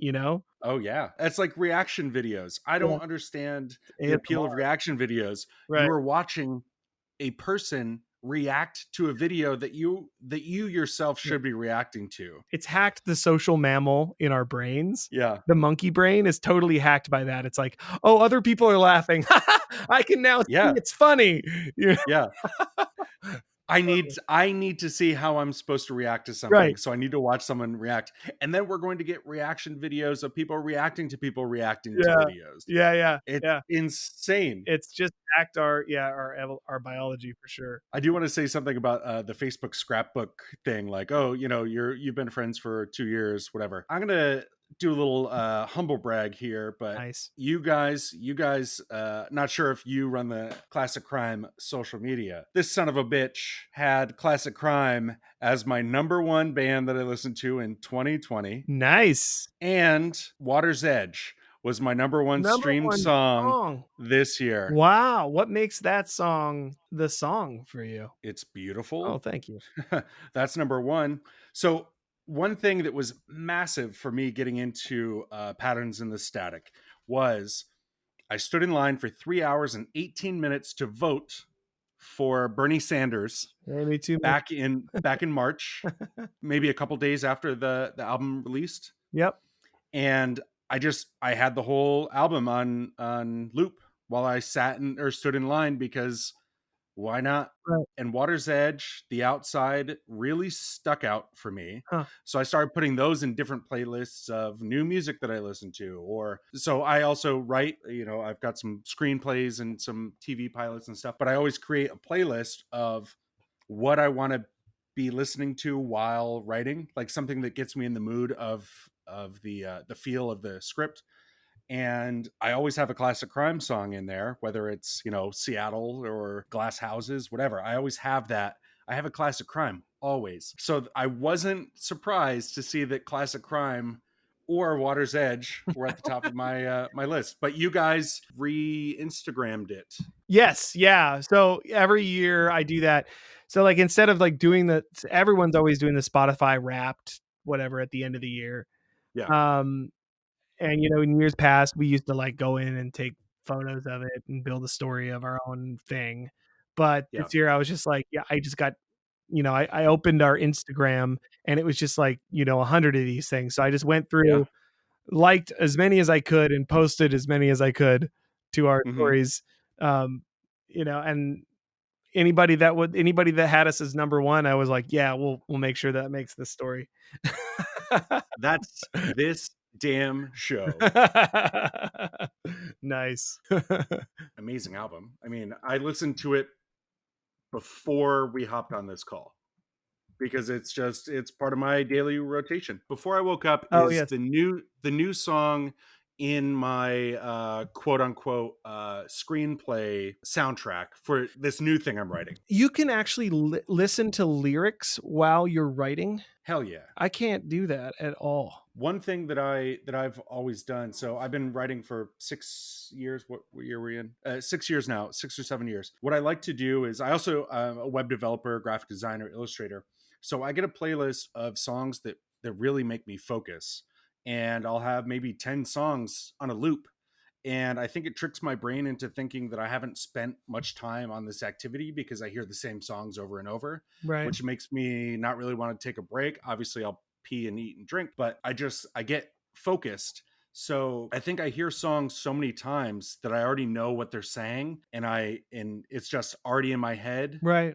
Oh yeah. It's like reaction videos. I Yeah. don't understand the appeal of ASMR. reaction videos. Right. You are watching a person react to a video that you yourself Yeah. should be reacting to. It's hacked the social mammal in our brains. Yeah. The monkey brain is totally hacked by that. It's like, oh, other people are laughing. I can now see Yeah. it's funny. Yeah. I need to see how I'm supposed to react to something. Right. So I need to watch someone react. And then we're going to get reaction videos of people reacting to Yeah. videos. Yeah. It's Yeah. insane. It's just hacked our biology for sure. I do want to say something about the Facebook scrapbook thing. Like, oh, you've been friends for 2 years, whatever. I'm gonna do a little humble brag here, but Nice. you guys, not sure if you run the Classic Crime social media. This son of a bitch had Classic Crime as my number one band that I listened to in 2020, Nice. and Water's Edge was my number one Number streamed one song song. this year. Wow. What makes that song the song for you? It's beautiful. Oh, thank you. That's number one. So one thing that was massive for me getting into Patterns in the Static was I stood in line for 3 hours and 18 minutes to vote for Bernie Sanders Yeah, me too. back in March, maybe a couple days after the album released. Yep. And I had the whole album on loop while I stood in line, because why not? Right. And Water's Edge, The Outside really stuck out for me. Huh. So I started putting those in different playlists of new music that I listen to. So I also write, I've got some screenplays and some TV pilots and stuff, but I always create a playlist of what I want to be listening to while writing, like something that gets me in the mood of the feel of the script. And I always have a Classic Crime song in there, whether it's, Seattle or Glass Houses, whatever. I always have that. I have a Classic Crime always. So I wasn't surprised to see that Classic Crime or Water's Edge were at the top of my list. But you guys re-Instagrammed it. Yes. Yeah. So every year I do that. So like instead of like everyone's always doing the Spotify Wrapped whatever at the end of the year. Yeah. And in years past, we used to like go in and take photos of it and build a story of our own thing. But Yeah. this year I was just like, yeah, I just got, I opened our Instagram and it was just like, 100 of these things. So I just went through, liked as many as I could and posted as many as I could to our stories. And anybody that had us as number one, I was like, yeah, we'll make sure that makes the story. That's this damn show. Nice. Amazing album. I mean, I listened to it before we hopped on this call because it's part of my daily rotation. Before I woke up is the new song in my quote unquote screenplay soundtrack for this new thing I'm writing. You can actually listen to lyrics while you're writing. Hell yeah. I can't do that at all. One thing that I've always done. So I've been writing for 6 years. What year are we in? 6 years now, 6 or 7 years. What I like to do is I also a web developer, graphic designer, illustrator. So I get a playlist of songs that really make me focus, and I'll have maybe 10 songs on a loop. And I think it tricks my brain into thinking that I haven't spent much time on this activity because I hear the same songs over and over, Right. which makes me not really want to take a break. Obviously, I'll pee and eat and drink, but I get focused. So I think I hear songs so many times that I already know what they're saying, and it's just already in my head. Right.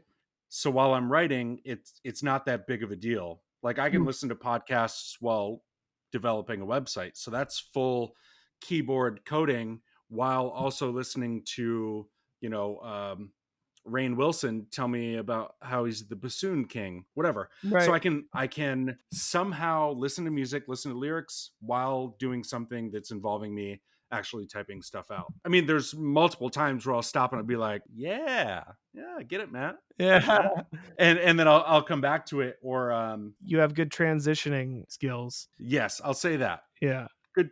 So while I'm writing, it's not that big of a deal. Like I can Hmm. listen to podcasts while developing a website. So that's full keyboard coding while also listening to, you know, Rainn Wilson tell me about how he's the bassoon king, whatever. So Right. I can somehow listen to music, listen to lyrics while doing something that's involving me actually typing stuff out. I mean, there's multiple times where I'll stop and I'll be like, yeah, I get it, Matt. Yeah. Yeah. And then I'll come back to it. Or You have good transitioning skills. yes, I'll say that. Yeah. Good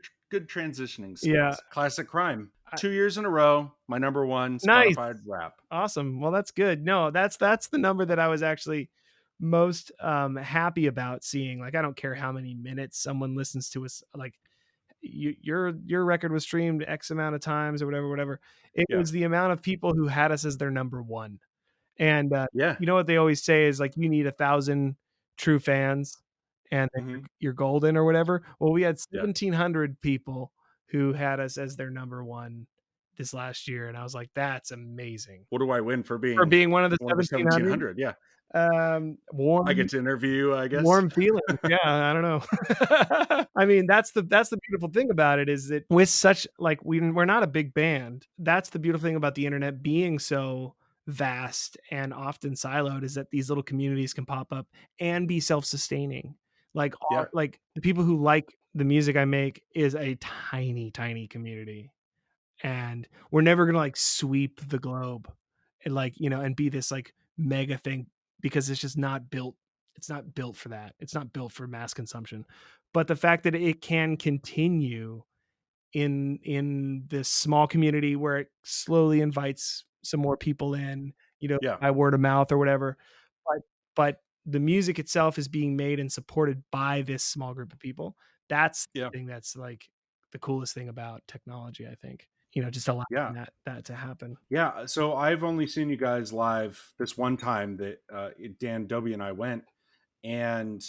transitioning Yeah. skills. Classic crime. I- 2 years in a row, my number one Nice. Spotify rap. Awesome. Well, that's good. No, that's the number that I was actually most happy about seeing. Like, I don't care how many minutes someone listens to us. Like, your record was streamed X amount of times or whatever. It Yeah. was the amount of people who had us as their number one. And Yeah. you know what they always say is like, you need 1,000 true fans, and then Mhm. you're golden or whatever. Well, we had Yeah. 1,700 people who had us as their number one this last year, and I was like, that's amazing. What do I win for For being being one of the one of the 1,700, 1,700? Yeah. I warm get to interview you, I guess. warm feelings. Yeah, I don't know. I mean, that's the beautiful thing about it, is that with such, like, we're not a big band. That's the beautiful thing about the internet being so vast and often siloed, is that these little communities can pop up and be self-sustaining. Like Yeah. like the people who like the music I make is a tiny, tiny community. And we're never gonna like sweep the globe and, like, and be this like mega thing, because it's just not built. It's not built for that. It's not built for mass consumption. But the fact that it can continue in this small community where it slowly invites some more people in, Yeah. by word of mouth or whatever, but the music itself is being made and supported by this small group of people. That's Yeah. the thing that's like the coolest thing about technology, I think. Just allowing Yeah. that to happen. Yeah. So I've only seen you guys live this one time that Dan Dobie and I went, and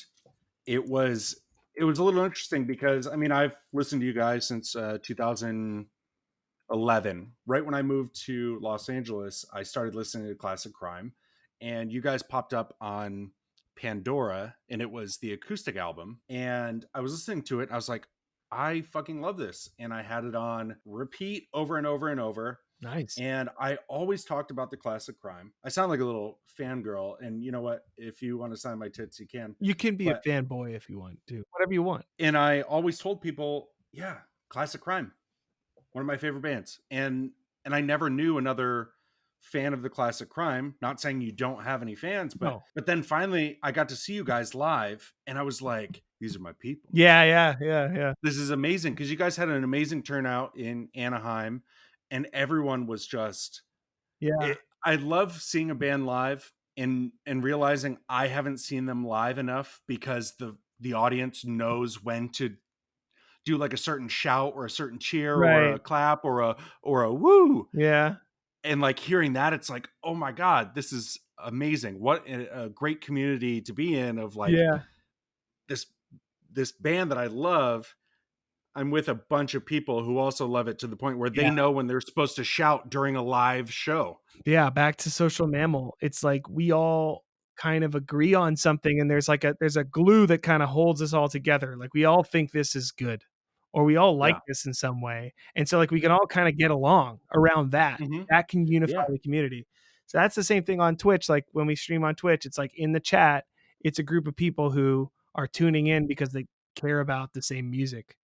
it was it was a little interesting because I mean I've listened to you guys since 2011. Right when I moved to Los Angeles, I started listening to classic crime, and you guys popped up on Pandora, and it was the acoustic album. And I was listening to it, and I was like, I fucking love this. And I had it on repeat over and over and over. Nice. And I always talked about the classic crime. I sound like a little fangirl. And you know what? If you want to sign my tits, you can. You can be a But, fanboy if you want to. Whatever you want. and I always told people, yeah, classic crime, one of my favorite bands. And I never knew another fan of the classic crime. Not saying you don't have any fans, but No. but then finally I got to see you guys live, and I was like, these are my people. Yeah. This is amazing, because you guys had an amazing turnout in Anaheim, and everyone was just Yeah. I love seeing a band live and realizing I haven't seen them live enough, because the audience knows when to do like a certain shout or a certain cheer or Right. a clap or a woo. Yeah. And like hearing that, it's like, oh my God, this is amazing. What a great community to be in, of like Yeah. this this band that I love. I'm with a bunch of people who also love it, to the point where they Yeah. know when they're supposed to shout during a live show. Yeah, back to Social Mammal. It's like we all kind of agree on something, and there's a glue that kind of holds us all together. Like, we all think this is good, or we all like Yeah. this in some way. And so like we can all kind of get along around that. Mhm. That can unify Yeah. the community. So that's the same thing on Twitch. Like when we stream on Twitch, it's like in the chat, it's a group of people who are tuning in because they care about the same music.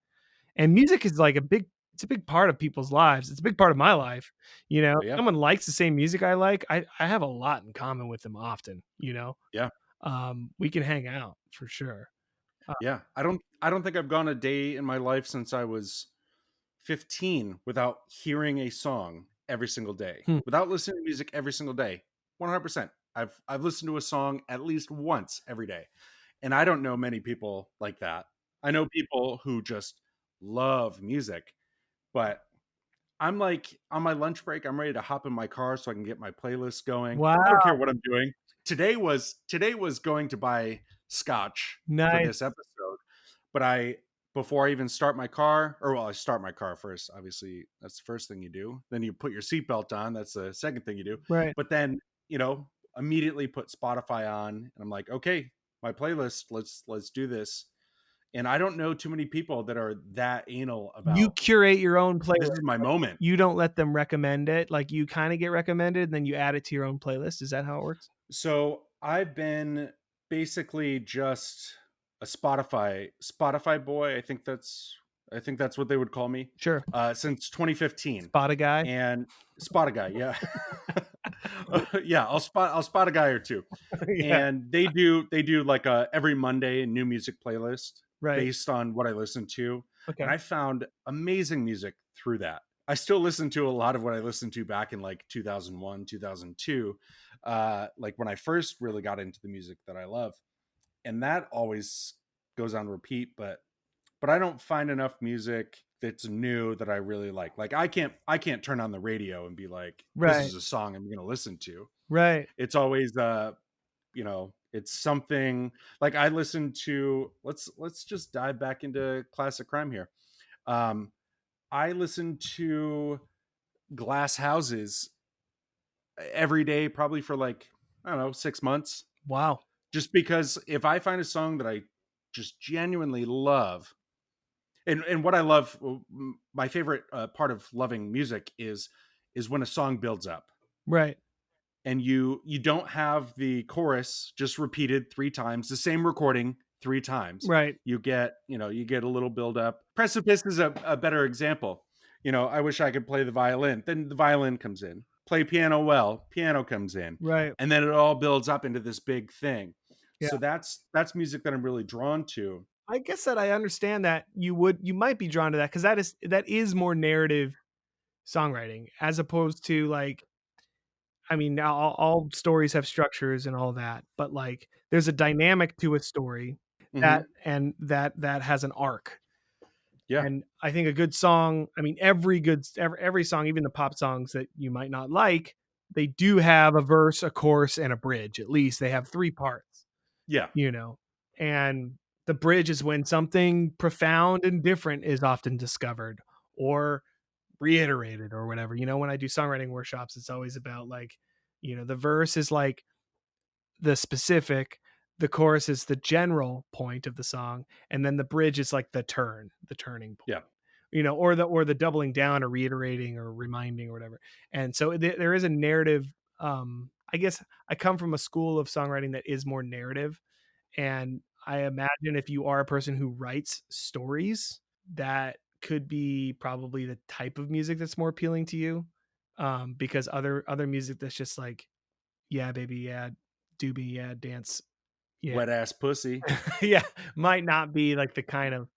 And music is like it's a big part of people's lives. It's a big part of my life. But If yeah, someone likes the same music I like, I have a lot in common with them often. yeah, We can hang out for sure. Uh, yeah. I don't think I've gone a day in my life since I was 15 without hearing a song every single day, hmm. without listening to music every single day. 100%. I've listened to a song at least once every day. And I don't know many people like that. I know people who just love music, but I'm like on my lunch break, I'm ready to hop in my car so I can get my playlist going. I don't Wow, care what I'm doing. Today was going to buy scotch for this nice. episode, but I before I even start my car, or well, I start my car first. Obviously, that's the first thing you do. Then you put your seatbelt on. That's the second thing you do. Right. But then, you know, immediately put Spotify on, and I'm like, okay, my playlist. Let's do this. And I don't know too many people that are that anal You about curate your own this playlist. is my moment. You don't let them recommend it. Like you kind of get recommended, and then you add it to your own playlist. Is that how it works? So I've been basically just a Spotify boy. I think that's what they would call me Sure. since 2015. Spot a guy. And spot a guy, yeah. Yeah, I'll spot a guy or two. Yeah. And they do like a every Monday new music playlist Right. based on what I listen to. And Okay. I found amazing music through that. I still listen to a lot of what I listened to back in like 2001, 2002, like when I first really got into the music that I love. And that always goes on repeat, but I don't find enough music that's new that I really like. Like I can't turn on the radio and be like, this Right. is a song I'm gonna listen to. Right. It's always it's something like I listen to. Let's just dive back into classic crime here. Um, I listen to Glass Houses every day, probably for like, I don't know, 6 months. Wow. Just because if I find a song that I just genuinely love, and what I love, my favorite part of loving music is when a song builds up Right. and you don't have the chorus just repeated three times, the same recording three times. Right. You get a little build up. Precipice is a better example. I wish I could play the violin. Then the violin comes in. Play piano well, piano comes in. Right. And then it all builds up into this big thing. Yeah. So that's music that I'm really drawn to. I guess that I understand that you might be drawn to that because that is more narrative songwriting as opposed to like I mean now all stories have structures and all that, but like there's a dynamic to a story Hmm. that has an arc. Yeah. And I think a good song, I mean every song, even the pop songs that you might not like, they do have a verse, a chorus, and a bridge. At least they have three parts, Yeah. you know. And the bridge is when something profound and different is often discovered or reiterated or whatever. When I do songwriting workshops, it's always about like, the verse is like the specific, the chorus is the general point of the song, and then the bridge is like the turning point. Yeah. Or the doubling down or reiterating or reminding or whatever. And so there is a narrative. I guess I come from a school of songwriting that is more narrative, and I imagine if you are a person who writes stories, that could be probably the type of music that's more appealing to you. Because other music that's just like, yeah, baby, yeah, doobie, yeah, dance, yeah, Wet ass pussy. yeah, might not be like the kind of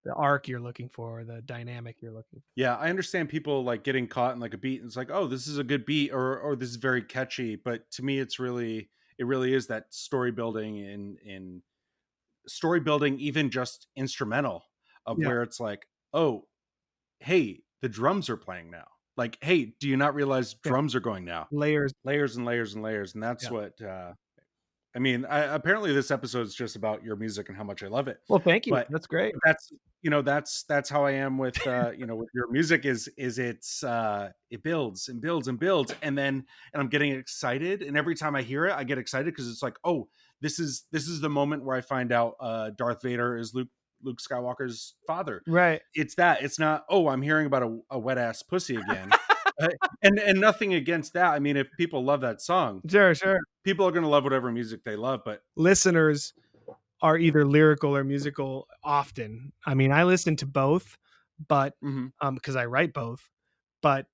the arc you're looking for, or the dynamic you're looking for. Yeah, I understand people like getting caught in like a beat and it's like, oh, this is a good beat, or this is very catchy. But to me, it really is that story building in story building, even just instrumental, of Yeah, where it's like, oh, hey, the drums are playing now. Like, hey, do you not realize yeah, drums are going now? layers. Layers and layers and layers, and that's Yeah. what I mean. Apparently, this episode is just about your music and how much I love it. Well, thank you. But That's great. that's how I am with with your music. Is it builds and builds and builds, and I'm getting excited, and every time I hear it, I get excited because it's like, oh, this is the moment where I find out Darth Vader is Luke Skywalker's father. Right. It's not, oh, I'm hearing about a wet ass pussy again. Uh, and nothing against that. I mean, if people love that song, Sure, sure. people are going to love whatever music they love. But Listeners, are either lyrical or musical often. I mean, I listen to both, but Hmm. because I write both, but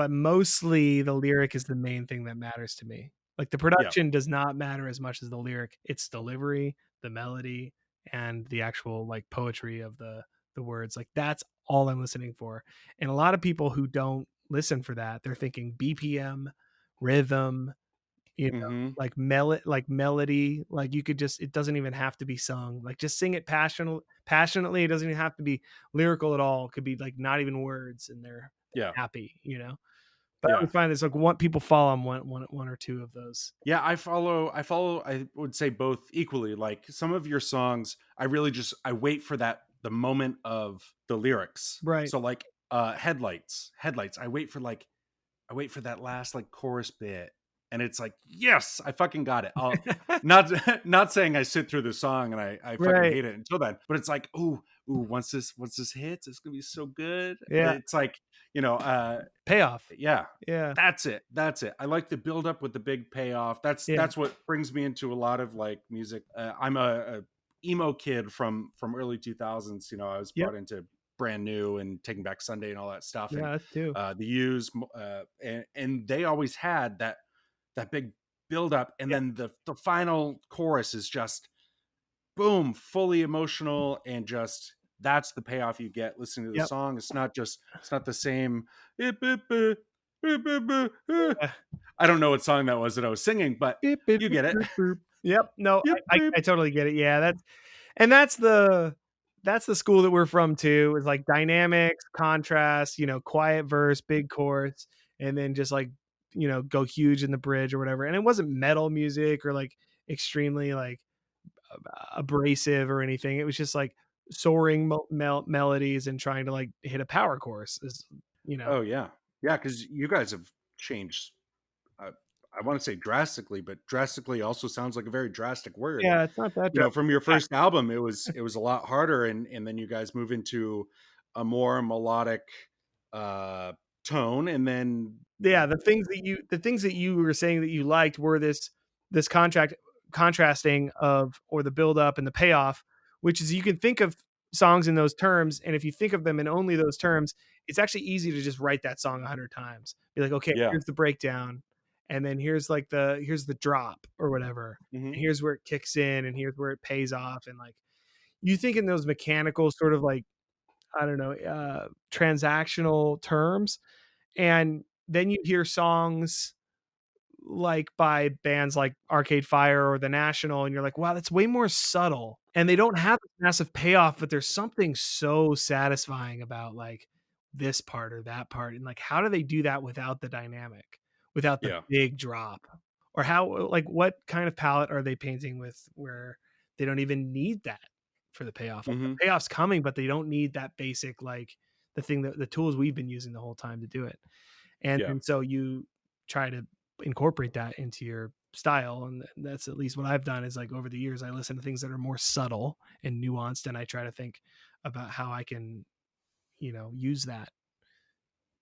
mostly the lyric is the main thing that matters to me. Like the Yeah. production does not matter as much as the lyric. It's delivery, the melody, and the actual like poetry of the words. Like that's all I'm listening for. And a lot of people who don't listen for that, they're thinking BPM, rhythm, Hmm. like melody, like you could just, it doesn't even have to be sung, like just sing it passionately. It doesn't even have to be lyrical at all. It could be like not even words, and they're Yeah. happy. But I Yeah. always find this like one people fall on one or two of those. Yeah, I would say both equally. Like some of your songs, I wait for the moment of the lyrics. Right. So like headlights. I wait for that last like chorus bit, and it's like, yes, I fucking got it. I'll not not saying I sit through the song and I fucking Right. hate it until then, but it's like, ooh, once this hits, it's gonna be so good. Yeah. It's like, you know, Payoff. yeah, Yeah. that's it. I like the build up with the big payoff. Yeah. That's what brings me into a lot of like music. I'm a emo kid from early 2000s. I was Yep. brought into Brand New and Taking Back Sunday and all that stuff, and Yeah, us too. the Used, and they always had that big build up, and Yep. then the final chorus is just boom, fully emotional, and just that's the payoff you get listening to the Yep. song. It's not the same. I Yeah. don't know what song that was that I was singing, but Beep, beep, you beep, get it. boop, boop. Yep. No, Yep, beep. I totally get it. Yeah, that's the school that we're from too. Is like dynamics, contrast, quiet verse, big chorus, and then just like go huge in the bridge or whatever. And it wasn't metal music or like extremely like abrasive or anything. It was just like soaring melodies and trying to like hit a power chorus. Oh yeah, yeah, because you guys have changed. uh, I want to say drastically, but drastically also sounds like a very drastic word. Yeah, it's not that drastic. From your first album, it was a lot harder, and then you guys move into a more melodic uh tone, and then Yeah, the things that you were saying that you liked were this contract contrasting of, or the build up and the payoff, which is you can think of songs in those terms, and if you think of them in only those terms, it's actually easy to just write that song 100 times. Be like, okay, yeah. here's the breakdown, and then here's the drop or whatever, Hmm. and here's where it kicks in, and here's where it pays off, and like you think in those mechanical sort of like, I don't know, transactional terms, and then you hear songs like by bands like Arcade Fire or The National, and you're like, wow, that's way more subtle. And they don't have this massive payoff, but there's something so satisfying about like this part or that part. And like, how do they do that without the dynamic, without the Yeah. big drop? Or how, like, what kind of palette are they painting with where they don't even need that for the payoff? Like the Hmm. payoff's coming, but they don't need that basic, like the thing that the tools we've been using the whole time to do it. Yeah. And so you try to incorporate that into your style, and that's at least what I've done. Is like over the years I listen to things that are more subtle and nuanced, and I try to think about how I can use that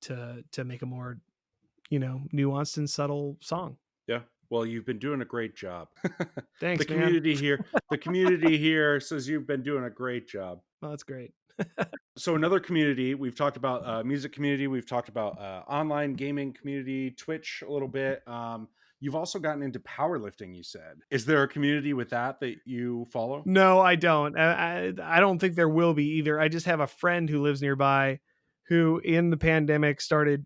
to make a more nuanced and subtle song. Yeah. Well, you've been doing a great job. Thanks, man. The community here says you've been doing a great job. Well, that's great. So another community, we've talked about music community, we've talked about online gaming community, Twitch a little bit. You've also gotten into powerlifting, you said. Is there a community with that you follow? No, I don't. I don't think there will be either. I just have a friend who lives nearby who in the pandemic started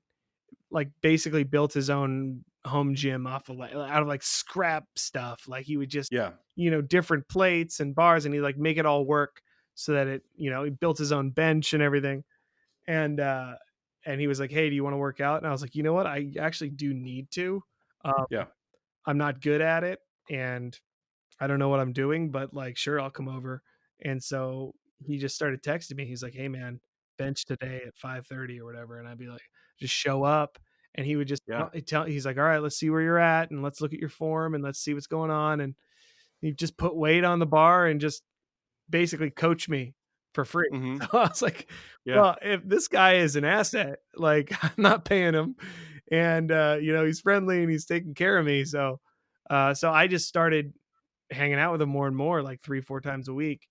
like basically built his own home gym off of like out of like scrap stuff. Like he would just, Yeah. different plates and bars, and he like make it all work so that it, he built his own bench and everything. And he was like, "Hey, do you want to work out?" And I was like, "You know what? I actually do need to. Um, Yeah. I'm not good at it, and I don't know what I'm doing, but like, sure, I'll come over." And so he just started texting me. He's like, "Hey, man, bench today at 5:30 or whatever," and I'd be like, "Just show up." And he would just Yeah. he's like, "All right, let's see where you're at, and let's look at your form, and let's see what's going on." And he just put weight on the bar and just basically coach me for free. Hmm. So I was like, Yeah. well, if this guy is an asset, like I'm not paying him, and he's friendly and he's taking care of me. So I just started hanging out with him more and more, like 3-4 times a week.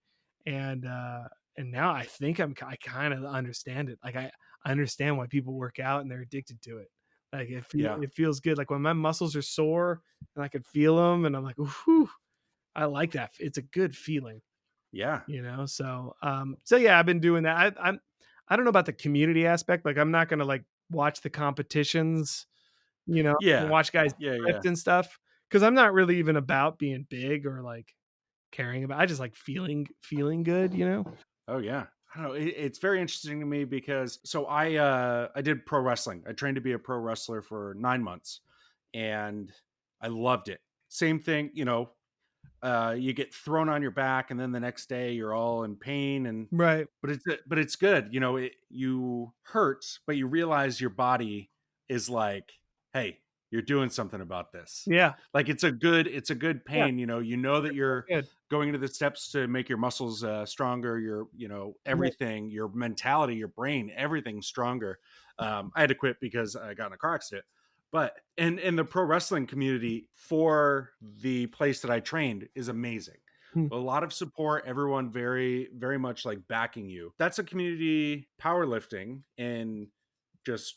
And now I think I kind of understand it. Like I understand why people work out and they're addicted to it. Like Yeah. it feels good. Like when my muscles are sore and I can feel them, and I'm like, whew, I like that. It's a good feeling, Yeah. So yeah, I've been doing that. I don't know about the community aspect. Like I'm not gonna like watch the competitions, and Yeah. watch guys Yeah. Yeah. lift and stuff, because I'm not really even about being big or like caring about. I just like feeling good. Oh yeah. I don't know. It's very interesting to me because so I did pro wrestling. I trained to be a pro wrestler for 9 months, and I loved it. Same thing, you get thrown on your back, and then the next day you're all in pain, and Right. but it's good. You hurt, but you realize your body is like, hey, you're doing something about this. Yeah. Like it's a good Yeah. pain. You know that you're Good. going into the steps to make your muscles stronger. Right. Everything, your mentality, your brain, everything's stronger. I had to quit because I got in a car accident. But in the pro wrestling community for the place that I trained is amazing. Hmm. A lot of support, everyone very, very much like backing you. That's a community. Powerlifting and just,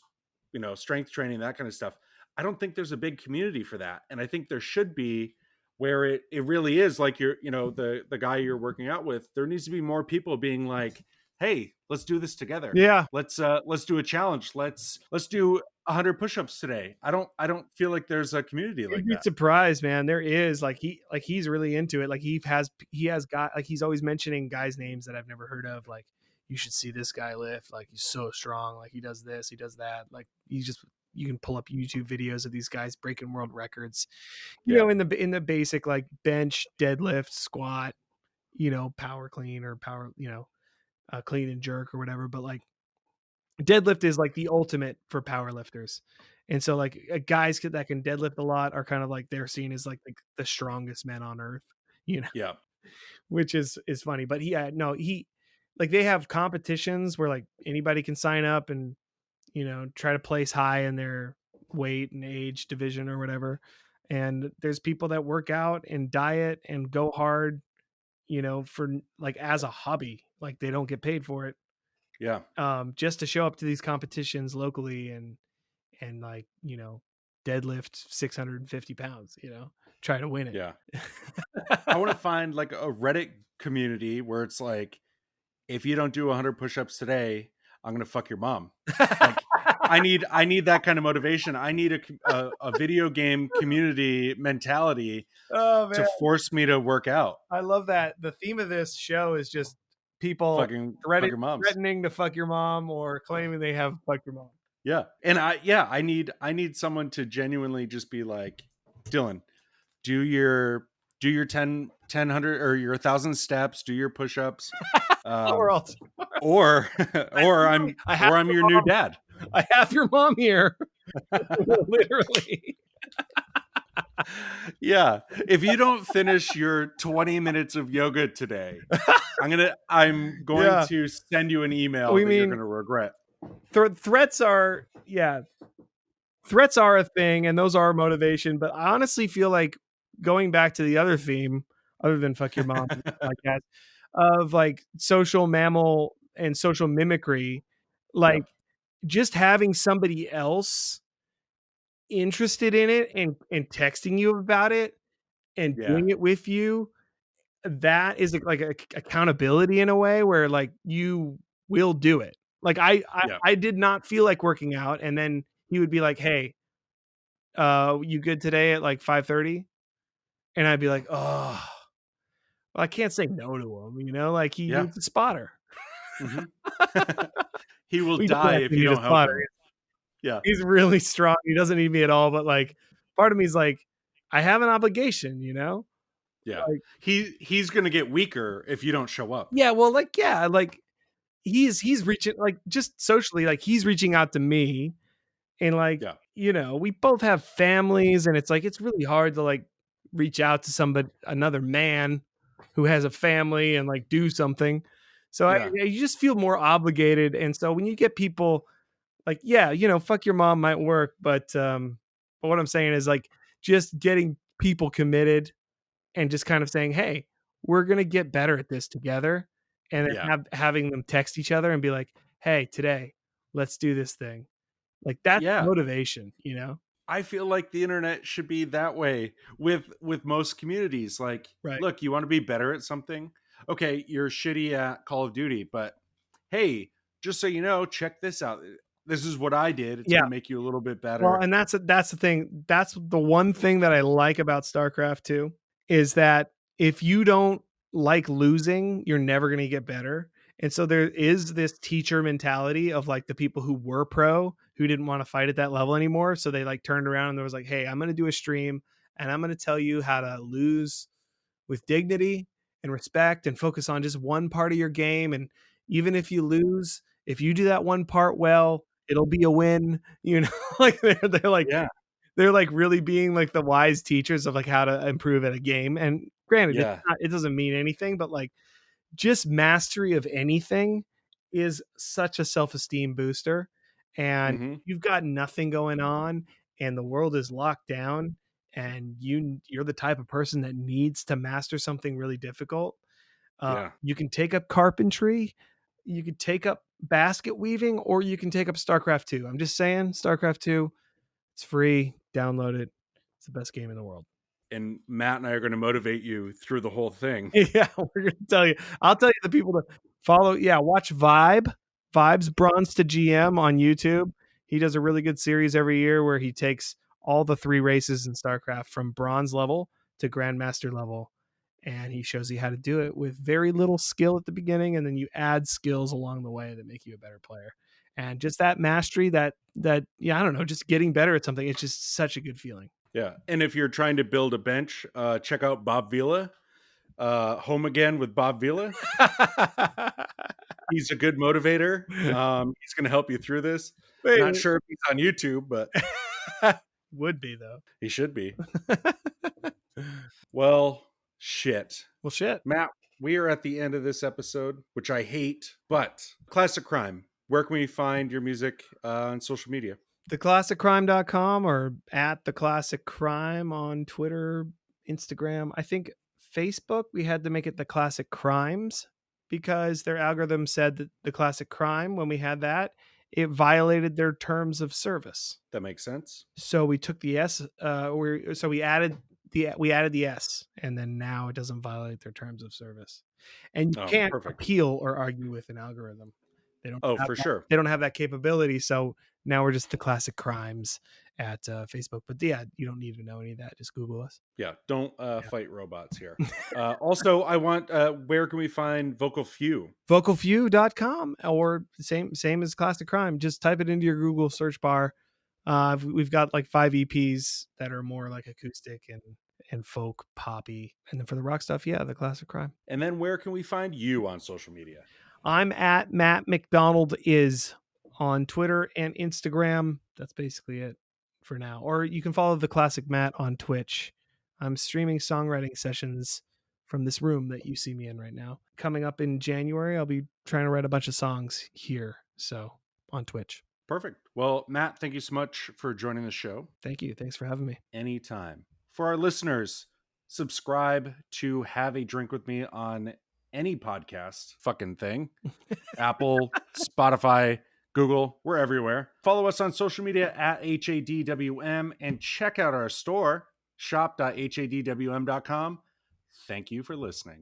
strength training, that kind of stuff. I don't think there's a big community for that. And I think there should be, where it really is like the guy you're working out with. There needs to be more people being like, hey, let's do this together. Yeah. Let's do a challenge. Let's do 100 push-ups today. I don't feel like there's a community You'd like be that. surprised, man. There is he's really into it. Like he has got, like, he's always mentioning guys' names that I've never heard of. Like, you should see this guy lift. Like, he's so strong. Like, he does this, he does that. Like, you can pull up YouTube videos of these guys breaking world records. Yeah. In the basic, like, bench, deadlift, squat, power clean, or power, clean and jerk or whatever. But like, deadlift is like the ultimate for power lifters. And so like, guys that can deadlift a lot are kind of like, they're seen as like the strongest men on earth, you know, Yeah. which is funny. But he like, they have competitions where like anybody can sign up and, try to place high in their weight and age division or whatever. And there's people that work out and diet and go hard, for like as a hobby. Like, they don't get paid for it, Yeah. just to show up to these competitions locally and like, deadlift 650 pounds, try to win it. Yeah. I want to find like a Reddit community where it's like, if you don't do 100 push-ups today, I'm gonna fuck your mom. Like, I need that kind of motivation. I need a video game community mentality Oh to man, force me to work out. I love that. The theme of this show is just people Fucking fuck your moms. threatening to fuck your mom or claiming they have fucked your mom. Yeah. And I need someone to genuinely just be like, Dylan, do your 10 or your 1,000 steps, do your push-ups. Or Um else or or I have I'm your your new mom. dad. I have your mom here. Literally. Yeah. If you don't finish your 20 minutes of yoga today, I'm going Yeah. to send you an email We that you're mean, going to regret. threats are, threats are a thing, and those are motivation. But I honestly feel like, going back to the other theme, other than fuck your mom, like that, of like social mammal and social mimicry, like Yep. just having somebody else interested in it and texting you about it and Yeah. doing it with you, that is like accountability in a way where like you will do it. Like, Yeah. I did not feel like working out, and then he would be like, "Hey, you good today at like 5:30?" And I'd be like, "Oh, well, I can't say no to him, like he Yeah. needs a spotter." Hmm. He will He doesn't die if actually you need a don't help spotter. him. Yeah. He's really strong. He doesn't need me at all, but like, part of me is like, I have an obligation. Yeah. Like, He's going to get weaker if you don't show up. yeah, well, like, yeah, like, he's reaching, like, just socially, like, he's reaching out to me, and like, Yeah. we both have families, and it's like, it's really hard to like reach out to another man who has a family, and like do something. So Yeah. you just feel more obligated. And so when you get people like, yeah, fuck your mom might work, but what I'm saying is like, just getting people committed and just kind of saying, hey, we're going to get better at this together. And Yeah. then having them text each other and be like, hey, today, let's do this thing. Like that's Yeah. motivation, you know? I feel like the internet should be that way with most communities. Like, Right. look, you want to be better at something? Okay, you're shitty at Call of Duty, but hey, just so you know, check this out. This is what I did. It's Yeah. going to make you a little bit Well, better. and that's the thing. That's the one thing that I like about StarCraft 2 is that if you don't like losing, you're never going to get better. And so there is this teacher mentality of like the people who were pro who didn't want to fight at that level anymore. So they like turned around and there was like, hey, I'm going to do a stream and I'm going to tell you how to lose with dignity and respect and focus on just one part of your game. And even if you lose, if you do that one part well, it'll be a win. You know, like Yeah. they're like really being like the wise teachers of like how to improve at a game. And granted, Yeah. it doesn't mean anything, but like just mastery of anything is such a self-esteem booster. And Hmm. you've got nothing going on and the world is locked down and you're the type of person that needs to master something really difficult. Yeah. You can take up carpentry, you could take up basket weaving, or you can take up StarCraft 2. I'm just saying, StarCraft 2, it's free. Download it. It's the best game in the world. And Matt and I are going to motivate you through the whole thing. Yeah, we're gonna tell you. I'll tell you the people to follow. Yeah, watch Vibes Bronze to GM on YouTube. He does a really good series every year where he takes all the 3 races in StarCraft from bronze level to grandmaster level, and he shows you how to do it with very little skill at the beginning, and then you add skills along the way that make you a better player. And just that mastery, that yeah, I don't know, just getting better at something. It's just such a good feeling. Yeah. And if you're trying to build a bench, check out Bob Vila. Home Again with Bob Vila. He's a good motivator. He's going to help you through this. Wait, Not sure if he's on YouTube, but would be though. he should be. Well, shit. Well, shit. Matt, we are at the end of this episode, which I hate, but Classic Crime. Where can we find your music on social media? Theclassiccrime.com or at The Classic Crime on Twitter, Instagram. I think Facebook, we had to make it The Classic Crimes because their algorithm said that The Classic Crime, when we had that, it violated their terms of service. That makes sense. So we took the S, we added the S, and then now it doesn't violate their terms of service. And you can't appeal or argue with an algorithm. They don't. For sure. They don't have that capability. So now we're just The Classic Crimes at Facebook. But yeah, you don't need to know any of that. Just Google us. Yeah, don't fight robots here. Also, I want, where can we find Vocal Few? Vocalfew.com or same as Classic Crime. Just type it into your Google search bar. We've got like 5 EPs that are more like acoustic and folk poppy. And then for the rock stuff, yeah, The Classic Crime. And then where can we find you on social media? I'm at Matt MacDonald is on Twitter and Instagram. That's basically it for now. Or you can follow The Classic Matt on Twitch. I'm streaming songwriting sessions from this room that you see me in right now. Coming up in January, I'll be trying to write a bunch of songs here. So on Twitch. Perfect. Well, Matt, thank you so much for joining the show. Thank you. Thanks for having me. Anytime. For our listeners, subscribe to Have a Drink with Me on any podcast fucking thing. Apple, Spotify, Google, we're everywhere. Follow us on social media at HADWM and check out our store, shop.hadwm.com. Thank you for listening.